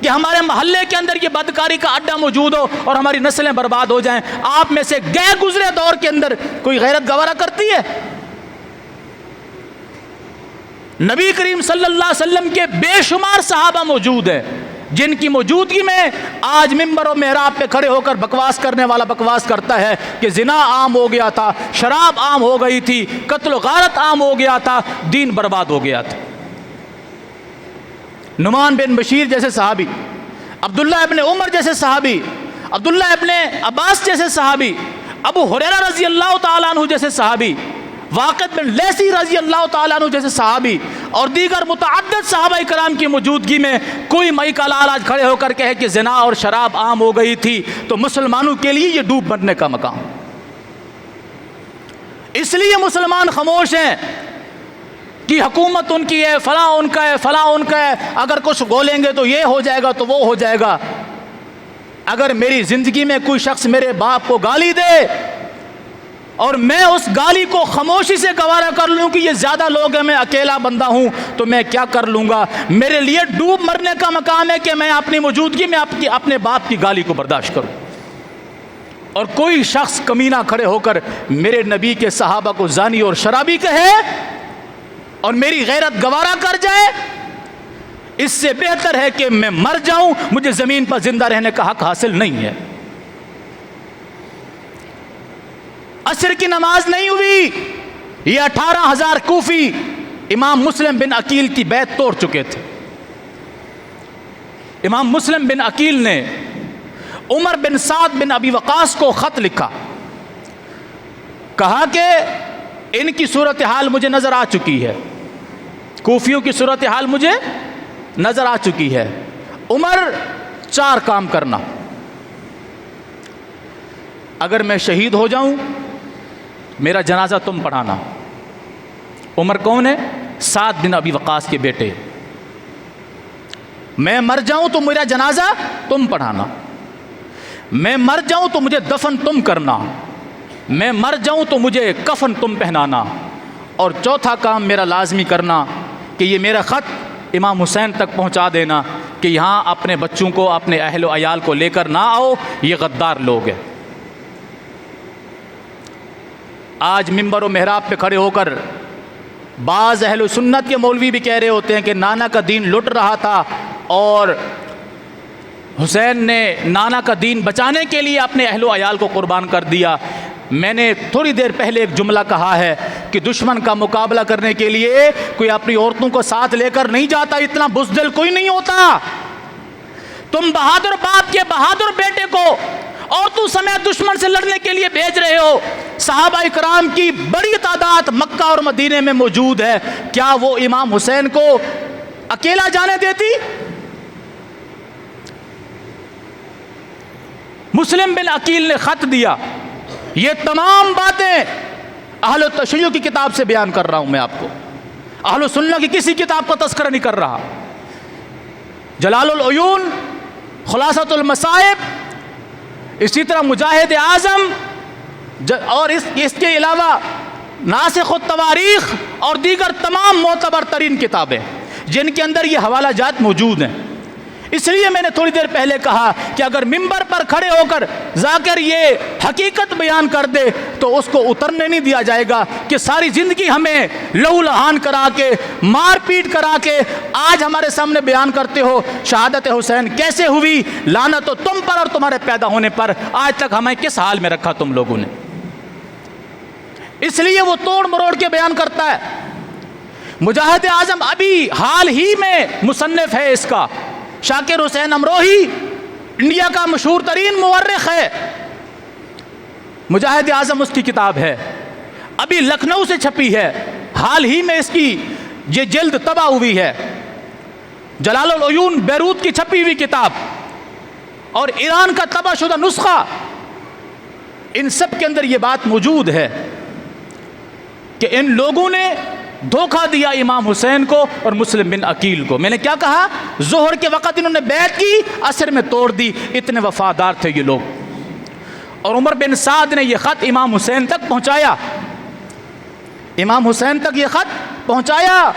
کہ ہمارے محلے کے اندر یہ بدکاری کا اڈا موجود ہو اور ہماری نسلیں برباد ہو جائیں؟ آپ میں سے گئے گزرے دور کے اندر کوئی غیرت گوارا کرتی ہے؟ نبی کریم صلی اللہ علیہ وسلم کے بے شمار صحابہ موجود ہیں جن کی موجودگی میں آج ممبر و محراب پہ کھڑے ہو کر بکواس کرنے والا بکواس کرتا ہے کہ زنا عام ہو گیا تھا، شراب عام ہو گئی تھی، قتل و غارت عام ہو گیا تھا، دین برباد ہو گیا تھا۔ نعمان بن بشیر جیسے صحابی، عبداللہ ابن عمر جیسے صحابی، عبداللہ ابن عباس جیسے صحابی، ابو ہریرہ رضی اللہ تعالیٰ عنہ جیسے صحابی، واقد بن لیثی رضی اللہ تعالیٰ عنہ جیسے صحابی اور دیگر متعدد صحابہ کرام کی موجودگی میں کوئی مئی کا لال آج کھڑے ہو کر کہے کہ زنا اور شراب عام ہو گئی تھی تو مسلمانوں کے لیے یہ ڈوب مرنے کا مقام۔ اس لیے مسلمان خاموش ہیں کہ حکومت ان کی ہے، فلاں ان کا ہے، فلاں ان کا ہے، اگر کچھ بولیں گے تو یہ ہو جائے گا تو وہ ہو جائے گا۔ اگر میری زندگی میں کوئی شخص میرے باپ کو گالی دے اور میں اس گالی کو خاموشی سے گوارا کر لوں کہ یہ زیادہ لوگ ہیں، میں اکیلا بندہ ہوں، تو میں کیا کر لوں گا؟ میرے لیے ڈوب مرنے کا مقام ہے کہ میں اپنی موجودگی میں اپنے باپ کی گالی کو برداشت کروں۔ اور کوئی شخص کمینہ کھڑے ہو کر میرے نبی کے صحابہ کو زانی اور شرابی کہے اور میری غیرت گوارا کر جائے، اس سے بہتر ہے کہ میں مر جاؤں، مجھے زمین پر زندہ رہنے کا حق حاصل نہیں ہے۔ عصر کی نماز نہیں ہوئی، یہ 18,000 کوفی امام مسلم بن عقیل کی بیعت توڑ چکے تھے۔ امام مسلم بن عقیل نے عمر بن سعد بن ابی وقاص کو خط لکھا، کہا کہ ان کی صورتحال مجھے نظر آ چکی ہے، کوفیوں کی صورتحال مجھے نظر آ چکی ہے، عمر 4 کام کرنا، اگر میں شہید ہو جاؤں میرا جنازہ تم پڑھانا۔ عمر کون ہے؟ سعد بن ابی وقاص کے بیٹے۔ میں مر جاؤں تو میرا جنازہ تم پڑھانا، میں مر جاؤں تو مجھے دفن تم کرنا، میں مر جاؤں تو مجھے کفن تم پہنانا، اور چوتھا کام میرا لازمی کرنا کہ یہ میرا خط امام حسین تک پہنچا دینا کہ یہاں اپنے بچوں کو، اپنے اہل و عیال کو لے کر نہ آؤ، یہ غدار لوگ ہیں۔ آج ممبر و محراب پہ کھڑے ہو کر بعض اہل سنت کے مولوی بھی کہہ رہے ہوتے ہیں کہ نانا کا دین لٹ رہا تھا اور حسین نے نانا کا دین بچانے کے لیے اپنے اہل و عیال کو قربان کر دیا۔ میں نے تھوڑی دیر پہلے ایک جملہ کہا ہے کہ دشمن کا مقابلہ کرنے کے لیے کوئی اپنی عورتوں کو ساتھ لے کر نہیں جاتا، اتنا بزدل کوئی نہیں ہوتا۔ تم بہادر باپ کے بہادر بیٹے کو عورتوں سمیت دشمن سے لڑنے کے لیے بھیج رہے ہو۔ صحابہ کرام کی بڑی تعداد مکہ اور مدینے میں موجود ہے، کیا وہ امام حسین کو اکیلا جانے دیتی؟ مسلم بن عقیل نے خط دیا، یہ تمام باتیں اہل التشیع کی کتاب سے بیان کر رہا ہوں میں آپ کو، اہل سنہ کی کسی کتاب کا تذکرہ نہیں کر رہا۔ جلال العیون، خلاصۃ المصائب، اسی طرح مجاہد اعظم، اور اس کے علاوہ ناسخ التواریخ اور دیگر تمام معتبر ترین کتابیں جن کے اندر یہ حوالہ جات موجود ہیں۔ اس لیے میں نے تھوڑی دیر پہلے کہا کہ اگر ممبر پر کھڑے ہو کر ذاکر یہ حقیقت بیان کر دے تو اس کو اترنے نہیں دیا جائے گا کہ ساری زندگی ہمیں لہو لہان کرا کے، مار پیٹ کرا کے آج ہمارے سامنے بیان کرتے ہو شہادت حسین کیسے ہوئی، لعنت تو تم پر اور تمہارے پیدا ہونے پر، آج تک ہمیں کس حال میں رکھا تم لوگوں نے۔ اس لیے وہ توڑ مروڑ کے بیان کرتا ہے۔ مجاہد اعظم ابھی حال ہی میں مصنف ہے اس کا، شاکر حسین امروہی انڈیا کا مشہور ترین مورخ ہے، مجاہد اعظم اس کی کتاب ہے، ابھی لکھنؤ سے چھپی ہے، حال ہی میں اس کی یہ جلد طبع ہوئی ہے۔ جلال العیون بیروت کی چھپی ہوئی کتاب اور ایران کا طبع شدہ نسخہ، ان سب کے اندر یہ بات موجود ہے کہ ان لوگوں نے دھوکہ دیا امام حسین کو اور مسلم بن عقیل کو۔ میں نے کیا کہا؟ ظہر کے وقت انہوں نے بیعت کی، عصر میں توڑ دی، اتنے وفادار تھے یہ لوگ۔ اور عمر بن سعد نے یہ خط امام حسین تک پہنچایا، امام حسین تک یہ خط پہنچایا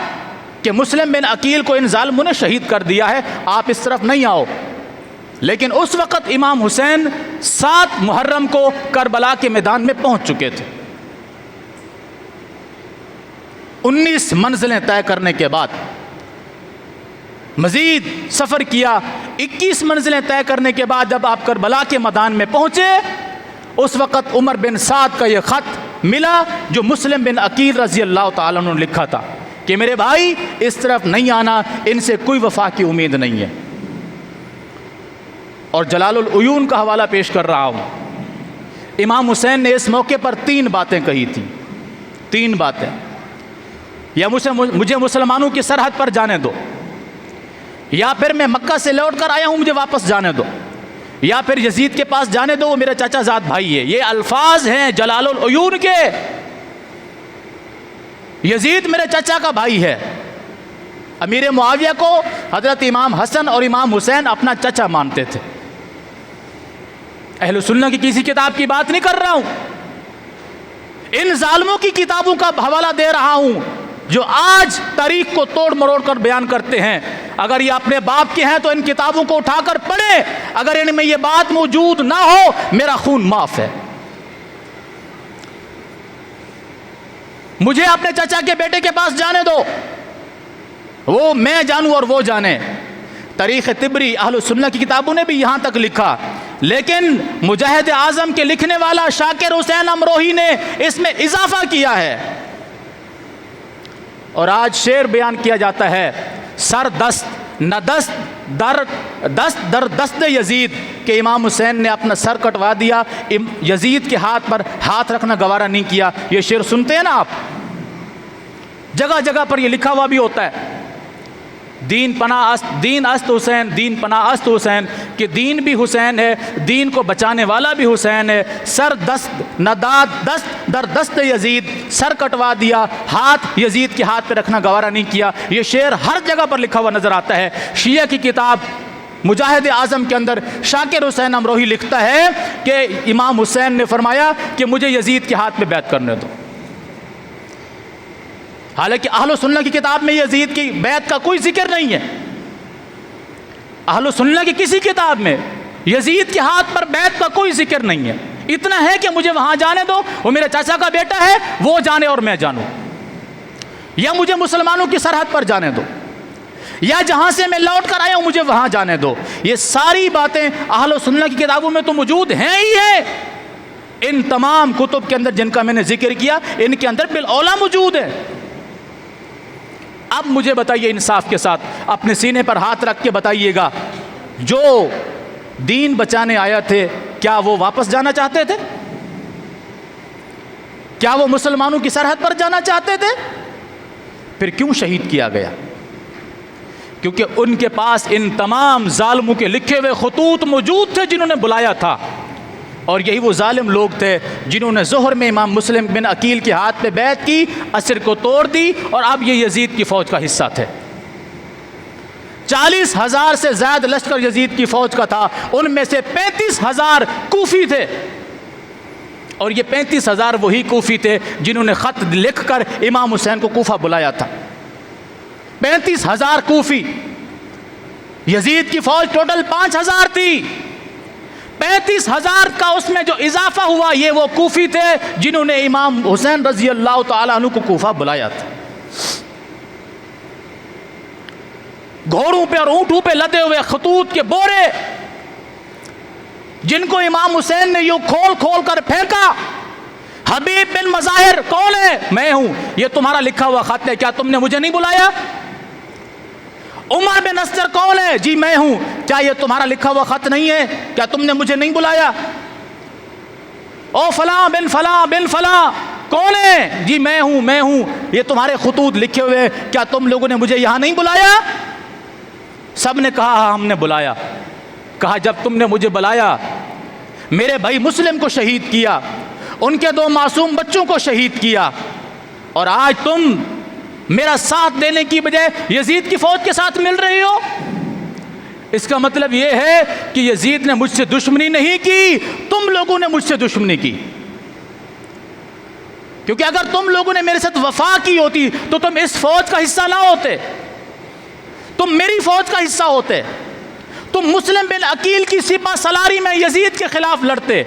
کہ مسلم بن عقیل کو ان ظالموں نے شہید کر دیا ہے، آپ اس طرف نہیں آؤ۔ لیکن اس وقت امام حسین 7 محرم کو کربلا کے میدان میں پہنچ چکے تھے۔ 19 منزلیں طے کرنے کے بعد مزید سفر کیا، 21 منزلیں طے کرنے کے بعد جب آپ کربلا کے میدان میں پہنچے، اس وقت عمر بن سعد کا یہ خط ملا جو مسلم بن عقیل رضی اللہ تعالیٰ عنہ نے لکھا تھا کہ میرے بھائی اس طرف نہیں آنا، ان سے کوئی وفا کی امید نہیں ہے۔ اور جلال العیون کا حوالہ پیش کر رہا ہوں، امام حسین نے اس موقع پر 3 باتیں کہی تھیں، 3 باتیں، یا مجھے مسلمانوں کی سرحد پر جانے دو، یا پھر میں مکہ سے لوٹ کر آیا ہوں مجھے واپس جانے دو، یا پھر یزید کے پاس جانے دو وہ میرا چچا زاد بھائی ہے۔ یہ الفاظ ہیں جلال العیون کے، یزید میرے چچا کا بھائی ہے۔ امیر معاویہ کو حضرت امام حسن اور امام حسین اپنا چچا مانتے تھے۔ اہل سنہ کی کسی کتاب کی بات نہیں کر رہا ہوں، ان ظالموں کی کتابوں کا حوالہ دے رہا ہوں جو آج تاریخ کو توڑ مروڑ کر بیان کرتے ہیں۔ اگر یہ اپنے باپ کے ہیں تو ان کتابوں کو اٹھا کر پڑھیں، اگر ان میں یہ بات موجود نہ ہو میرا خون معاف ہے۔ مجھے اپنے چچا کے بیٹے کے پاس جانے دو، وہ میں جانوں اور وہ جانے۔ تاریخ طبری اہل سنہ کی کتابوں نے بھی یہاں تک لکھا، لیکن مجاہد اعظم کے لکھنے والا شاکر حسین امروہی نے اس میں اضافہ کیا ہے، اور آج شعر بیان کیا جاتا ہے، سر دست نہ دست در دست یزید، کہ امام حسین نے اپنا سر کٹوا دیا، یزید کے ہاتھ پر ہاتھ رکھنا گوارا نہیں کیا۔ یہ شعر سنتے ہیں نا آپ، جگہ جگہ پر یہ لکھا ہوا بھی ہوتا ہے، دین است حسین، دین پناہ است حسین، کہ دین بھی حسین ہے، دین کو بچانے والا بھی حسین ہے۔ سر دست نہ دست در دست یزید، سر کٹوا دیا، ہاتھ یزید کے ہاتھ پہ رکھنا گوارا نہیں کیا۔ یہ شعر ہر جگہ پر لکھا ہوا نظر آتا ہے۔ شیعہ کی کتاب مجاہد اعظم کے اندر شاکر حسین امروہی لکھتا ہے کہ امام حسین نے فرمایا کہ مجھے یزید کے ہاتھ پہ بیعت کرنے دو، حالانکہ اہل سنہ کی کتاب میں یزید کی بیعت کا کوئی ذکر نہیں ہے۔ اہل سنہ کی کسی کتاب میں یزید کے ہاتھ پر بیعت کا کوئی ذکر نہیں ہے۔ اتنا ہے کہ مجھے وہاں جانے دو، وہ میرے چاچا کا بیٹا ہے، وہ جانے اور میں جانوں، یا مجھے مسلمانوں کی سرحد پر جانے دو، یا جہاں سے میں لوٹ کر آیا ہوں مجھے وہاں جانے دو۔ یہ ساری باتیں اہل سنہ کی کتابوں میں تو موجود ہیں ہی ہیں، ان تمام کتب کے اندر جن کا میں نے ذکر کیا ان کے اندر بالاولیٰ موجود ہے۔ اب مجھے بتائیے انصاف کے ساتھ، اپنے سینے پر ہاتھ رکھ کے بتائیے گا، جو دین بچانے آیا تھے کیا وہ واپس جانا چاہتے تھے؟ کیا وہ مسلمانوں کی سرحد پر جانا چاہتے تھے؟ پھر کیوں شہید کیا گیا؟ کیونکہ ان کے پاس ان تمام ظالموں کے لکھے ہوئے خطوط موجود تھے جنہوں نے بلایا تھا، اور یہی وہ ظالم لوگ تھے جنہوں نے ظہر میں امام مسلم بن عقیل کے ہاتھ پہ بیعت کی، عصر کو توڑ دی، اور اب یہ یزید کی فوج کا حصہ تھے۔ 40,000 سے زائد لشکر یزید کی فوج کا تھا، ان میں سے 35,000 کوفی تھے، اور یہ 35,000 وہی کوفی تھے جنہوں نے خط لکھ کر امام حسین کو کوفہ بلایا تھا۔ 35,000 کوفی، یزید کی فوج ٹوٹل 5,000 تھی، 35,000 کا اس میں جو اضافہ ہوا یہ وہ کوفی تھے جنہوں نے امام حسین رضی اللہ تعالیٰ عنہ کو کوفہ بلایا تھا۔ گھوڑوں پہ اور اونٹوں پہ لدے ہوئے خطوط کے بورے جن کو امام حسین نے یوں کھول کھول کر پھینکا، حبیب بن مظاہر کون ہے؟ میں ہوں، یہ تمہارا لکھا ہوا خط ہے، کیا تم نے مجھے نہیں بلایا؟ عمر بن اسکر کون ہے؟ جی میں ہوں، کیا یہ تمہارا لکھا ہوا خط نہیں ہے؟ کیا تم نے مجھے نہیں بلایا؟ او فلاں بن فلاں بن فلاں کون ہے؟ جی میں ہوں، یہ تمہارے خطوط لکھے ہوئے، کیا تم لوگوں نے مجھے یہاں نہیں بلایا؟ سب نے کہا ہاں ہم نے بلایا۔ کہا جب تم نے مجھے بلایا، میرے بھائی مسلم کو شہید کیا، ان کے 2 معصوم بچوں کو شہید کیا، اور آج تم میرا ساتھ دینے کی بجائے یزید کی فوج کے ساتھ مل رہی ہو؟ اس کا مطلب یہ ہے کہ یزید نے مجھ سے دشمنی نہیں کی، تم لوگوں نے مجھ سے دشمنی کی۔ کیونکہ اگر تم لوگوں نے میرے ساتھ وفا کی ہوتی تو تم اس فوج کا حصہ نہ ہوتے، تم میری فوج کا حصہ ہوتے، تم مسلم بن عقیل کی سپہ سالاری میں یزید کے خلاف لڑتے۔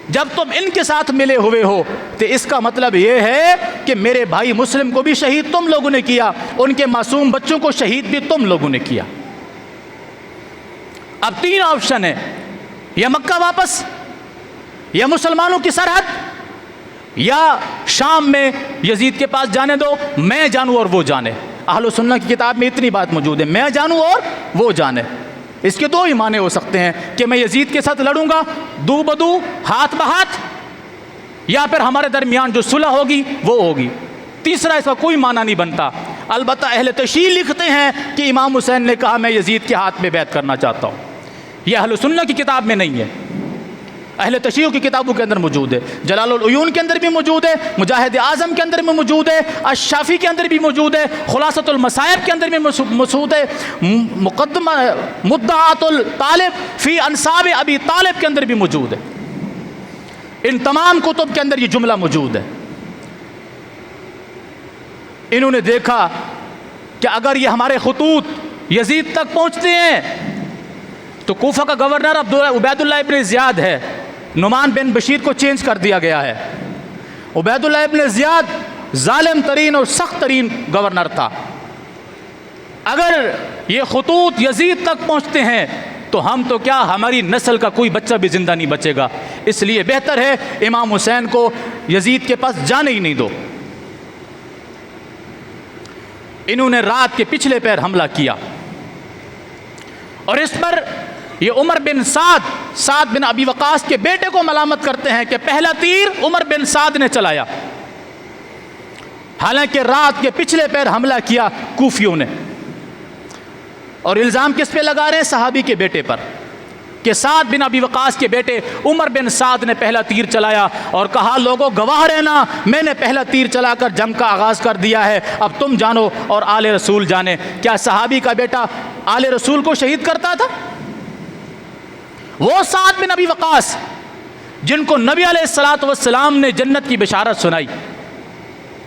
جب تم ان کے ساتھ ملے ہوئے ہو تو اس کا مطلب یہ ہے کہ میرے بھائی مسلم کو بھی شہید تم لوگوں نے کیا، ان کے معصوم بچوں کو شہید بھی تم لوگوں نے کیا۔ اب 3 آپشن ہے، یا مکہ واپس، یا مسلمانوں کی سرحد، یا شام میں یزید کے پاس جانے دو، میں جانوں اور وہ جانے۔ اہل سنہ کی کتاب میں اتنی بات موجود ہے، میں جانوں اور وہ جانے۔ اس کے 2 ہی معنی ہو سکتے ہیں کہ میں یزید کے ساتھ لڑوں گا دو بدو، ہاتھ بہاتھ، یا پھر ہمارے درمیان جو صلح ہوگی وہ ہوگی۔ تیسرا اس کا کوئی معنی نہیں بنتا۔ البتہ اہل تشیع لکھتے ہیں کہ امام حسین نے کہا میں یزید کے ہاتھ میں بیعت کرنا چاہتا ہوں۔ یہ اہل سنہ کی کتاب میں نہیں ہے، اہل تشیع کی کتابوں کے اندر موجود ہے، جلال العیون کے اندر بھی موجود ہے، مجاہد اعظم کے اندر بھی موجود ہے، الشافی کے اندر بھی موجود ہے، خلاصۃ المصائب کے اندر بھی موجود ہے، مقدمہ مدعات الطالب فی انساب ابی طالب کے اندر بھی موجود ہے۔ ان تمام کتب کے اندر یہ جملہ موجود ہے۔ انہوں نے دیکھا کہ اگر یہ ہمارے خطوط یزید تک پہنچتے ہیں تو کوفہ کا گورنر عبید اللہ ابن زیاد ہے، نعمان بن بشیر کو چینج کر دیا گیا ہے۔ عبید اللہ ابن زیاد ظالم ترین اور سخت ترین گورنر تھا۔ اگر یہ خطوط یزید تک پہنچتے ہیں تو ہم تو کیا، ہماری نسل کا کوئی بچہ بھی زندہ نہیں بچے گا۔ اس لیے بہتر ہے امام حسین کو یزید کے پاس جانے ہی نہیں دو۔ انہوں نے رات کے پچھلے پیر حملہ کیا، اور اس پر یہ عمر بن سعد بن ابی وقاص کے بیٹے کو ملامت کرتے ہیں کہ پہلا تیر عمر بن سعد نے چلایا، حالانکہ رات کے پچھلے پیر حملہ کیا کوفیوں نے۔ اور الزام کس پہ لگا رہے ہیں؟ صحابی کے بیٹے پر، کہ سعد بن ابی وقاص کے بیٹے عمر بن سعد نے پہلا تیر چلایا، اور کہا لوگوں گواہ رہنا، میں نے پہلا تیر چلا کر جنگ کا آغاز کر دیا ہے، اب تم جانو اور آل رسول جانے۔ کیا صحابی کا بیٹا آل رسول کو شہید کرتا تھا؟ وہ سعد بن ابی وقاص جن کو نبی علیہ الصلوۃ والسلام نے جنت کی بشارت سنائی،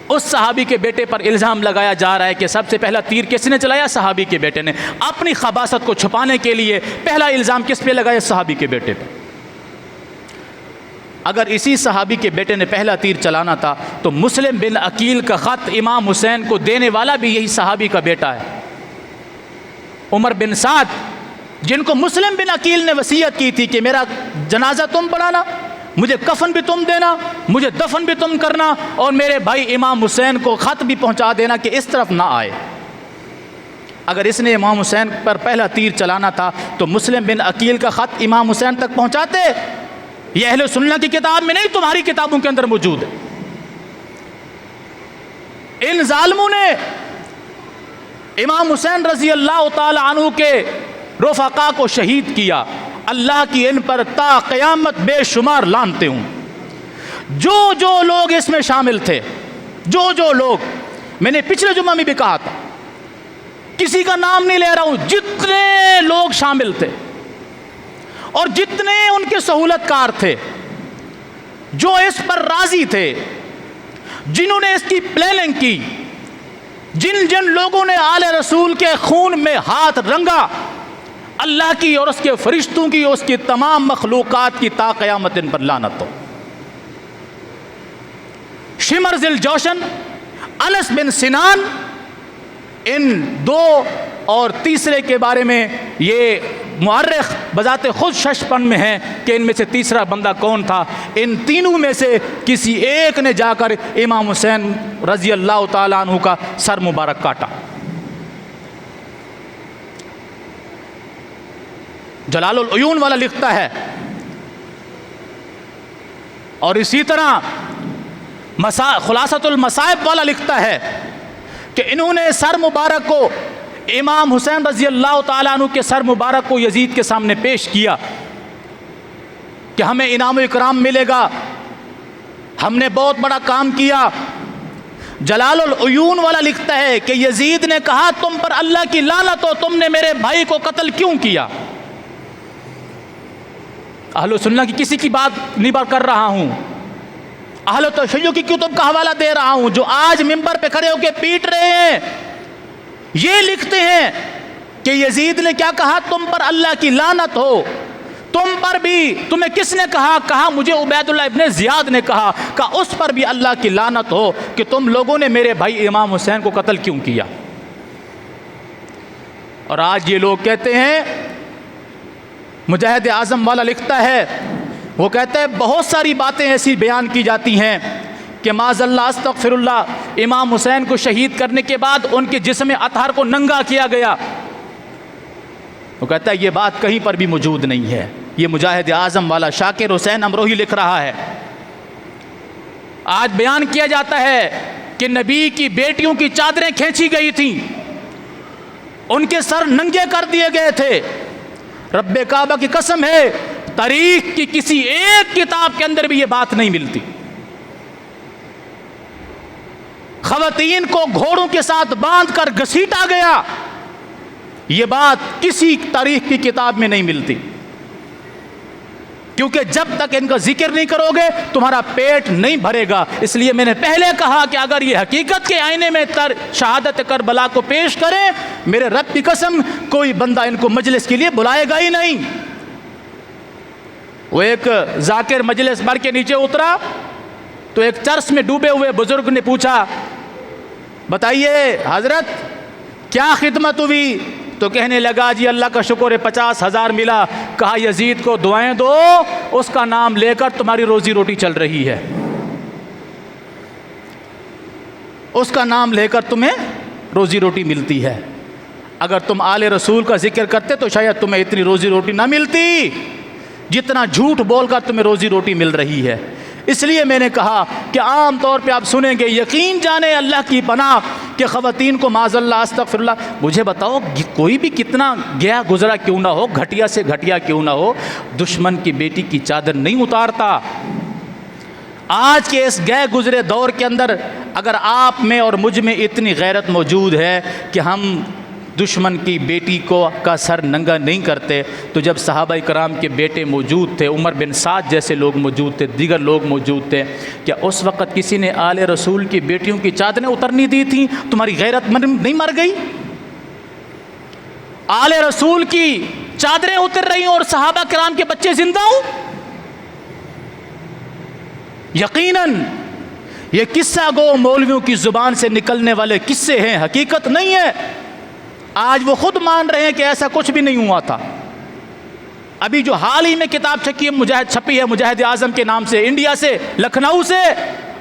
اس صحابی کے بیٹے پر الزام لگایا جا رہا ہے کہ سب سے پہلا تیر کس نے چلایا؟ صحابی کے بیٹے نے۔ اپنی خباثت کو چھپانے کے لیے پہلا الزام کس پہ لگایا؟ صحابی کے بیٹے پہ۔ اگر اسی صحابی کے بیٹے نے پہلا تیر چلانا تھا تو مسلم بن عقیل کا خط امام حسین کو دینے والا بھی یہی صحابی کا بیٹا ہے، عمر بن سعد، جن کو مسلم بن عقیل نے وصیت کی تھی کہ میرا جنازہ تم پڑھانا، مجھے کفن بھی تم دینا، مجھے دفن بھی تم کرنا، اور میرے بھائی امام حسین کو خط بھی پہنچا دینا کہ اس طرف نہ آئے۔ اگر اس نے امام حسین پر پہلا تیر چلانا تھا تو مسلم بن عقیل کا خط امام حسین تک پہنچاتے۔ یہ اہل سنہ کی کتاب میں نہیں، تمہاری کتابوں کے اندر موجود ہے۔ ان ظالموں نے امام حسین رضی اللہ تعالی عنہ کے رفقا کو شہید کیا۔ اللہ کی ان پر تا قیامت بے شمار لعنتیں ہوں۔ جو لوگ اس میں شامل تھے، جو لوگ، میں نے پچھلے جمعہ میں بھی کہا تھا، کسی کا نام نہیں لے رہا ہوں، جتنے لوگ شامل تھے اور جتنے ان کے سہولت کار تھے، جو اس پر راضی تھے، جنہوں نے اس کی پلاننگ کی، جن لوگوں نے آل رسول کے خون میں ہاتھ رنگا، اللہ کی اور اس کے فرشتوں کی اور اس کی تمام مخلوقات کی تا قیامت ان پر لعنت ہو۔ شمر ذی الجوشن، انس بن سنان، ان 2 اور تیسرے کے بارے میں یہ مورخ بذات خود شش پن میں ہیں کہ ان میں سے تیسرا بندہ کون تھا۔ ان تینوں میں سے کسی ایک نے جا کر امام حسین رضی اللہ تعالیٰ عنہ کا سر مبارک کاٹا۔ جلال العیون والا لکھتا ہے، اور اسی طرح خلاصۃ المصائب والا لکھتا ہے کہ انہوں نے سر مبارک کو، امام حسین رضی اللہ تعالیٰ عنہ کے سر مبارک کو یزید کے سامنے پیش کیا کہ ہمیں انعام و اکرام ملے گا، ہم نے بہت بڑا کام کیا۔ جلال العیون والا لکھتا ہے کہ یزید نے کہا تم پر اللہ کی لعنت ہو، تم نے میرے بھائی کو قتل کیوں کیا؟ اہل سنہ کی کسی کی بات نہیں کر رہا ہوں، اہل تشیع کی کتب کا حوالہ دے رہا ہوں، جو آج منبر پہ کھڑے ہو کے پیٹ رہے ہیں، یہ لکھتے ہیں کہ یزید نے کیا کہا، تم پر اللہ کی لعنت ہو، تم پر بھی، تمہیں کس نے کہا، کہا مجھے عبید اللہ ابن زیاد نے کہا اس پر بھی اللہ کی لعنت ہو کہ تم لوگوں نے میرے بھائی امام حسین کو قتل کیوں کیا۔ اور آج یہ لوگ کہتے ہیں، مجاہد اعظم والا لکھتا ہے، وہ کہتا ہے بہت ساری باتیں ایسی بیان کی جاتی ہیں کہ معاذ اللہ استغفر اللہ، امام حسین کو شہید کرنے کے بعد ان کے جسم اطہر کو ننگا کیا گیا۔ وہ کہتا ہے یہ بات کہیں پر بھی موجود نہیں ہے۔ یہ مجاہد اعظم والا شاکر حسین امروہی لکھ رہا ہے۔ آج بیان کیا جاتا ہے کہ نبی کی بیٹیوں کی چادریں کھینچی گئی تھیں، ان کے سر ننگے کر دیے گئے تھے۔ رب کعبہ کی قسم ہے، تاریخ کی کسی ایک کتاب کے اندر بھی یہ بات نہیں ملتی۔ خواتین کو گھوڑوں کے ساتھ باندھ کر گھسیٹا گیا، یہ بات کسی تاریخ کی کتاب میں نہیں ملتی، کیونکہ جب تک ان کا ذکر نہیں کرو گے تمہارا پیٹ نہیں بھرے گا۔ اس لیے میں نے پہلے کہا کہ اگر یہ حقیقت کے آئینے میں شہادت کربلا کو پیش کریں، میرے رب کی قسم کوئی بندہ ان کو مجلس کے لیے بلائے گا ہی نہیں۔ وہ ایک ذاکر مجلس بھر کے نیچے اترا تو ایک چرس میں ڈوبے ہوئے بزرگ نے پوچھا، بتائیے حضرت کیا خدمت ہوئی؟ تو کہنے لگا جی اللہ کا شکر ہے 50,000 ملا۔ کہا یزید کو دعائیں دو، اس کا نام لے کر تمہاری روزی روٹی چل رہی ہے، اس کا نام لے کر تمہیں روزی روٹی ملتی ہے۔ اگر تم آل رسول کا ذکر کرتے تو شاید تمہیں اتنی روزی روٹی نہ ملتی جتنا جھوٹ بول کر تمہیں روزی روٹی مل رہی ہے۔ اس لیے میں نے کہا کہ عام طور پہ آپ سنیں گے، یقین جانے اللہ کی پناہ کہ خواتین کو معاذ اللہ استغفر اللہ، مجھے بتاؤ کوئی بھی کتنا گیا گزرا کیوں نہ ہو، گھٹیا سے گھٹیا کیوں نہ ہو، دشمن کی بیٹی کی چادر نہیں اتارتا۔ آج کے اس گئے گزرے دور کے اندر اگر آپ میں اور مجھ میں اتنی غیرت موجود ہے کہ ہم دشمن کی بیٹی کا سر ننگا نہیں کرتے، تو جب صحابہ کرام کے بیٹے موجود تھے، عمر بن سعد جیسے لوگ موجود تھے، دیگر لوگ موجود تھے، کیا اس وقت کسی نے آل رسول کی بیٹیوں کی چادریں اترنی دی تھیں؟ تمہاری غیرت نہیں مر گئی؟ آل رسول کی چادریں اتر رہی ہوں اور صحابہ کرام کے بچے زندہ ہوں؟ یقیناً یہ قصہ گو مولویوں کی زبان سے نکلنے والے قصے ہیں، حقیقت نہیں ہے۔ آج وہ خود مان رہے ہیں کہ ایسا کچھ بھی نہیں ہوا تھا۔ ابھی جو حال ہی میں کتاب چھپی ہے مجاہد اعظم کے نام سے، انڈیا سے، لکھنؤ سے،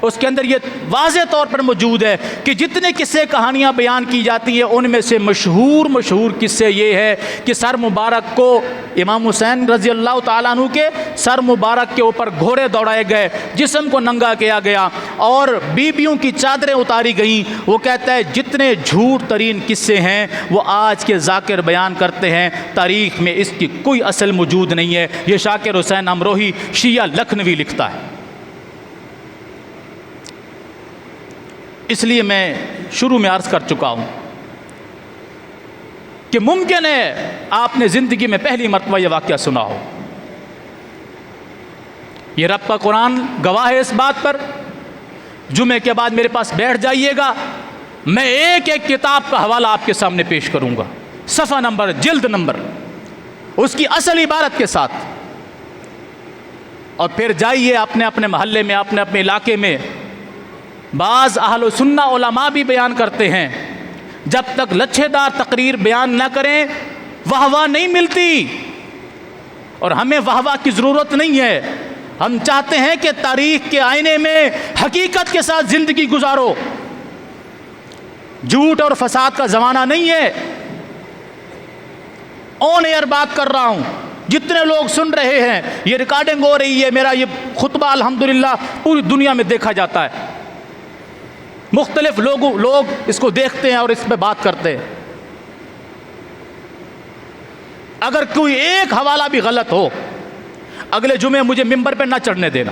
اس کے اندر یہ واضح طور پر موجود ہے کہ جتنے قصے کہانیاں بیان کی جاتی ہیں ان میں سے مشہور قصے یہ ہے کہ سر مبارک کو، امام حسین رضی اللہ تعالیٰ عنہ کے سر مبارک کے اوپر گھوڑے دوڑائے گئے، جسم کو ننگا کیا گیا اور بیویوں کی چادریں اتاری گئیں۔ وہ کہتا ہے جتنے جھوٹ ترین قصے ہیں وہ آج کے ذاکر بیان کرتے ہیں، تاریخ میں اس کی کوئی اصل موجود نہیں ہے۔ یہ شاکر حسین امروہی شیعہ لکھنوی لکھتا ہے۔ اس لیے میں شروع میں عرض کر چکا ہوں کہ ممکن ہے آپ نے زندگی میں پہلی مرتبہ یہ واقعہ سنا ہو۔ یہ رب کا قرآن گواہ ہے اس بات پر۔ جمعے کے بعد میرے پاس بیٹھ جائیے گا، میں ایک ایک کتاب کا حوالہ آپ کے سامنے پیش کروں گا، صفحہ نمبر، جلد نمبر، اس کی اصل عبارت کے ساتھ۔ اور پھر جائیے اپنے اپنے محلے میں، اپنے اپنے علاقے میں۔ بعض اہل سنہ علماء بھی بیان کرتے ہیں جب تک لچھے دار تقریر بیان نہ کریں واہ واہ نہیں ملتی، اور ہمیں واہ واہ کی ضرورت نہیں ہے۔ ہم چاہتے ہیں کہ تاریخ کے آئینے میں حقیقت کے ساتھ زندگی گزارو۔ جھوٹ اور فساد کا زمانہ نہیں ہے۔ آن ایئر بات کر رہا ہوں، جتنے لوگ سن رہے ہیں، یہ ریکارڈنگ ہو رہی ہے، میرا یہ خطبہ الحمدللہ پوری دنیا میں دیکھا جاتا ہے، مختلف لوگ اس کو دیکھتے ہیں اور اس پہ بات کرتے ہیں۔ اگر کوئی ایک حوالہ بھی غلط ہو، اگلے جمعے مجھے ممبر پہ نہ چڑھنے دینا۔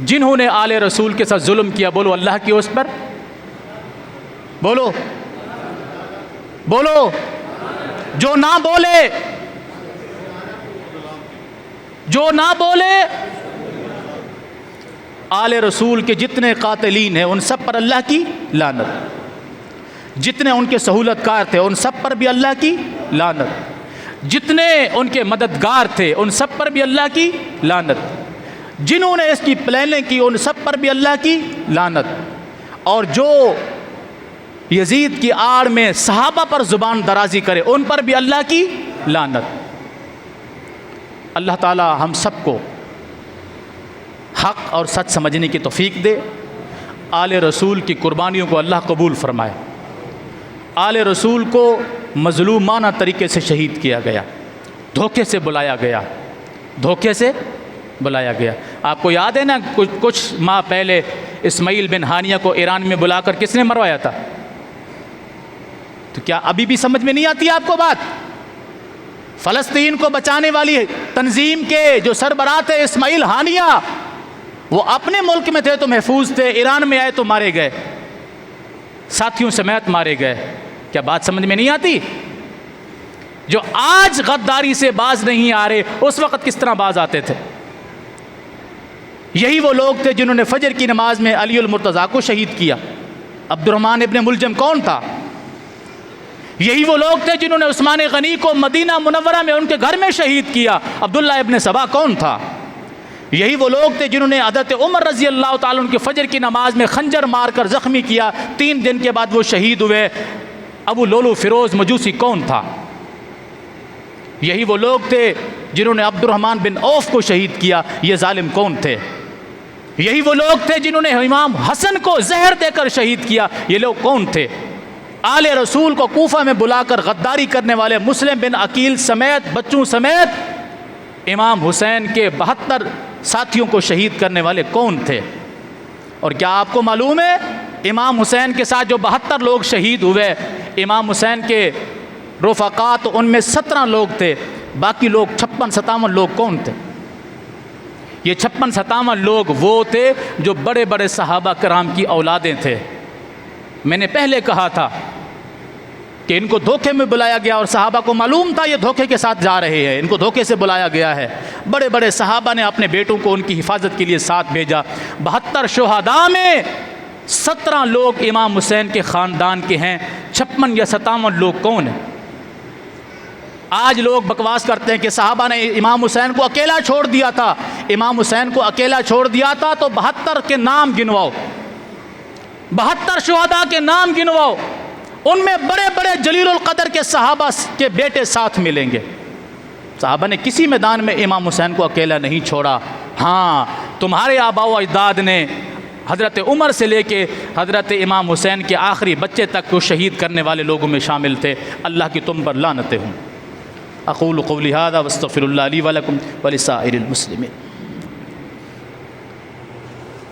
جنہوں نے آل رسول کے ساتھ ظلم کیا، بولو اللہ کی اس پر، بولو بولو، جو نہ بولے، جو نہ بولے آل رسول کے جتنے قاتلین ہیں ان سب پر اللہ کی لعنت، جتنے ان کے سہولت کار تھے ان سب پر بھی اللہ کی لعنت، جتنے ان کے مددگار تھے ان سب پر بھی اللہ کی لعنت، جنہوں نے اس کی پلاننگ کی ان سب پر بھی اللہ کی لعنت، اور جو یزید کی آڑ میں صحابہ پر زبان درازی کرے ان پر بھی اللہ کی لعنت۔ اللہ تعالی ہم سب کو حق اور سچ سمجھنے کی توفیق دے۔ آل رسول کی قربانیوں کو اللہ قبول فرمائے۔ آل رسول کو مظلومانہ طریقے سے شہید کیا گیا، دھوکے سے بلایا گیا، دھوکے سے بلایا گیا۔ آپ کو یاد ہے نا کچھ ماہ پہلے اسماعیل بن ہانیہ کو ایران میں بلا کر کس نے مروایا تھا؟ تو کیا ابھی بھی سمجھ میں نہیں آتی آپ کو بات؟ فلسطین کو بچانے والی تنظیم کے جو سربراہ تھے اسماعیل ہانیہ، وہ اپنے ملک میں تھے تو محفوظ تھے، ایران میں آئے تو مارے گئے، ساتھیوں سمیت مارے گئے۔ کیا بات سمجھ میں نہیں آتی؟ جو آج غداری سے باز نہیں آ رہے اس وقت کس طرح باز آتے تھے؟ یہی وہ لوگ تھے جنہوں نے فجر کی نماز میں علی المرتضیٰ کو شہید کیا۔ عبد الرحمن ابن ملجم کون تھا؟ یہی وہ لوگ تھے جنہوں نے عثمان غنی کو مدینہ منورہ میں ان کے گھر میں شہید کیا۔ عبداللہ ابن سبا کون تھا؟ یہی وہ لوگ تھے جنہوں نے حضرت عمر رضی اللہ تعالیٰ عنہ کی فجر کی نماز میں خنجر مار کر زخمی کیا، 3 دن کے بعد وہ شہید ہوئے۔ ابو لولو فیروز مجوسی کون تھا؟ یہی وہ لوگ تھے جنہوں نے عبد الرحمن بن عوف کو شہید کیا، یہ ظالم کون تھے؟ یہی وہ لوگ تھے جنہوں نے امام حسن کو زہر دے کر شہید کیا، یہ لوگ کون تھے؟ آل رسول کو کوفہ میں بلا کر غداری کرنے والے مسلم بن عقیل سمیت بچوں سمیت امام حسین کے 72 ساتھیوں کو شہید کرنے والے کون تھے؟ اور کیا آپ کو معلوم ہے امام حسین کے ساتھ جو 72 لوگ شہید ہوئے، امام حسین کے رفقا تو ان میں 17 لوگ تھے، باقی لوگ 56-57 لوگ کون تھے؟ یہ 56-57 لوگ وہ تھے جو بڑے بڑے صحابہ کرام کی اولادیں تھے۔ میں نے پہلے کہا تھا کہ ان کو دھوکے میں بلایا گیا اور صحابہ کو معلوم تھا یہ دھوکے کے ساتھ جا رہے ہیں، ان کو دھوکے سے بلایا گیا ہے۔ بڑے بڑے صحابہ نے اپنے بیٹوں کو ان کی حفاظت کے لیے ساتھ بھیجا۔ 72 شہداء میں 17 لوگ امام حسین کے خاندان کے ہیں، 56 یا 57 لوگ کون ہیں؟ آج لوگ بکواس کرتے ہیں کہ صحابہ نے امام حسین کو اکیلا چھوڑ دیا تھا۔ امام حسین کو اکیلا چھوڑ دیا تھا تو 72 کے نام گنواؤ، 72 شہداء کے نام گنواؤ، ان میں بڑے بڑے جلیل القدر کے صحابہ کے بیٹے ساتھ ملیں گے۔ صحابہ نے کسی میدان میں امام حسین کو اکیلا نہیں چھوڑا۔ ہاں، تمہارے آباء و اجداد نے حضرت عمر سے لے کے حضرت امام حسین کے آخری بچے تک کو شہید کرنے والے لوگوں میں شامل تھے۔ اللہ کی تم پر لعنتیں ہوں۔ اقول قولی ھذا واستغفر اللہ لی ولکم ولسائر المسلمین۔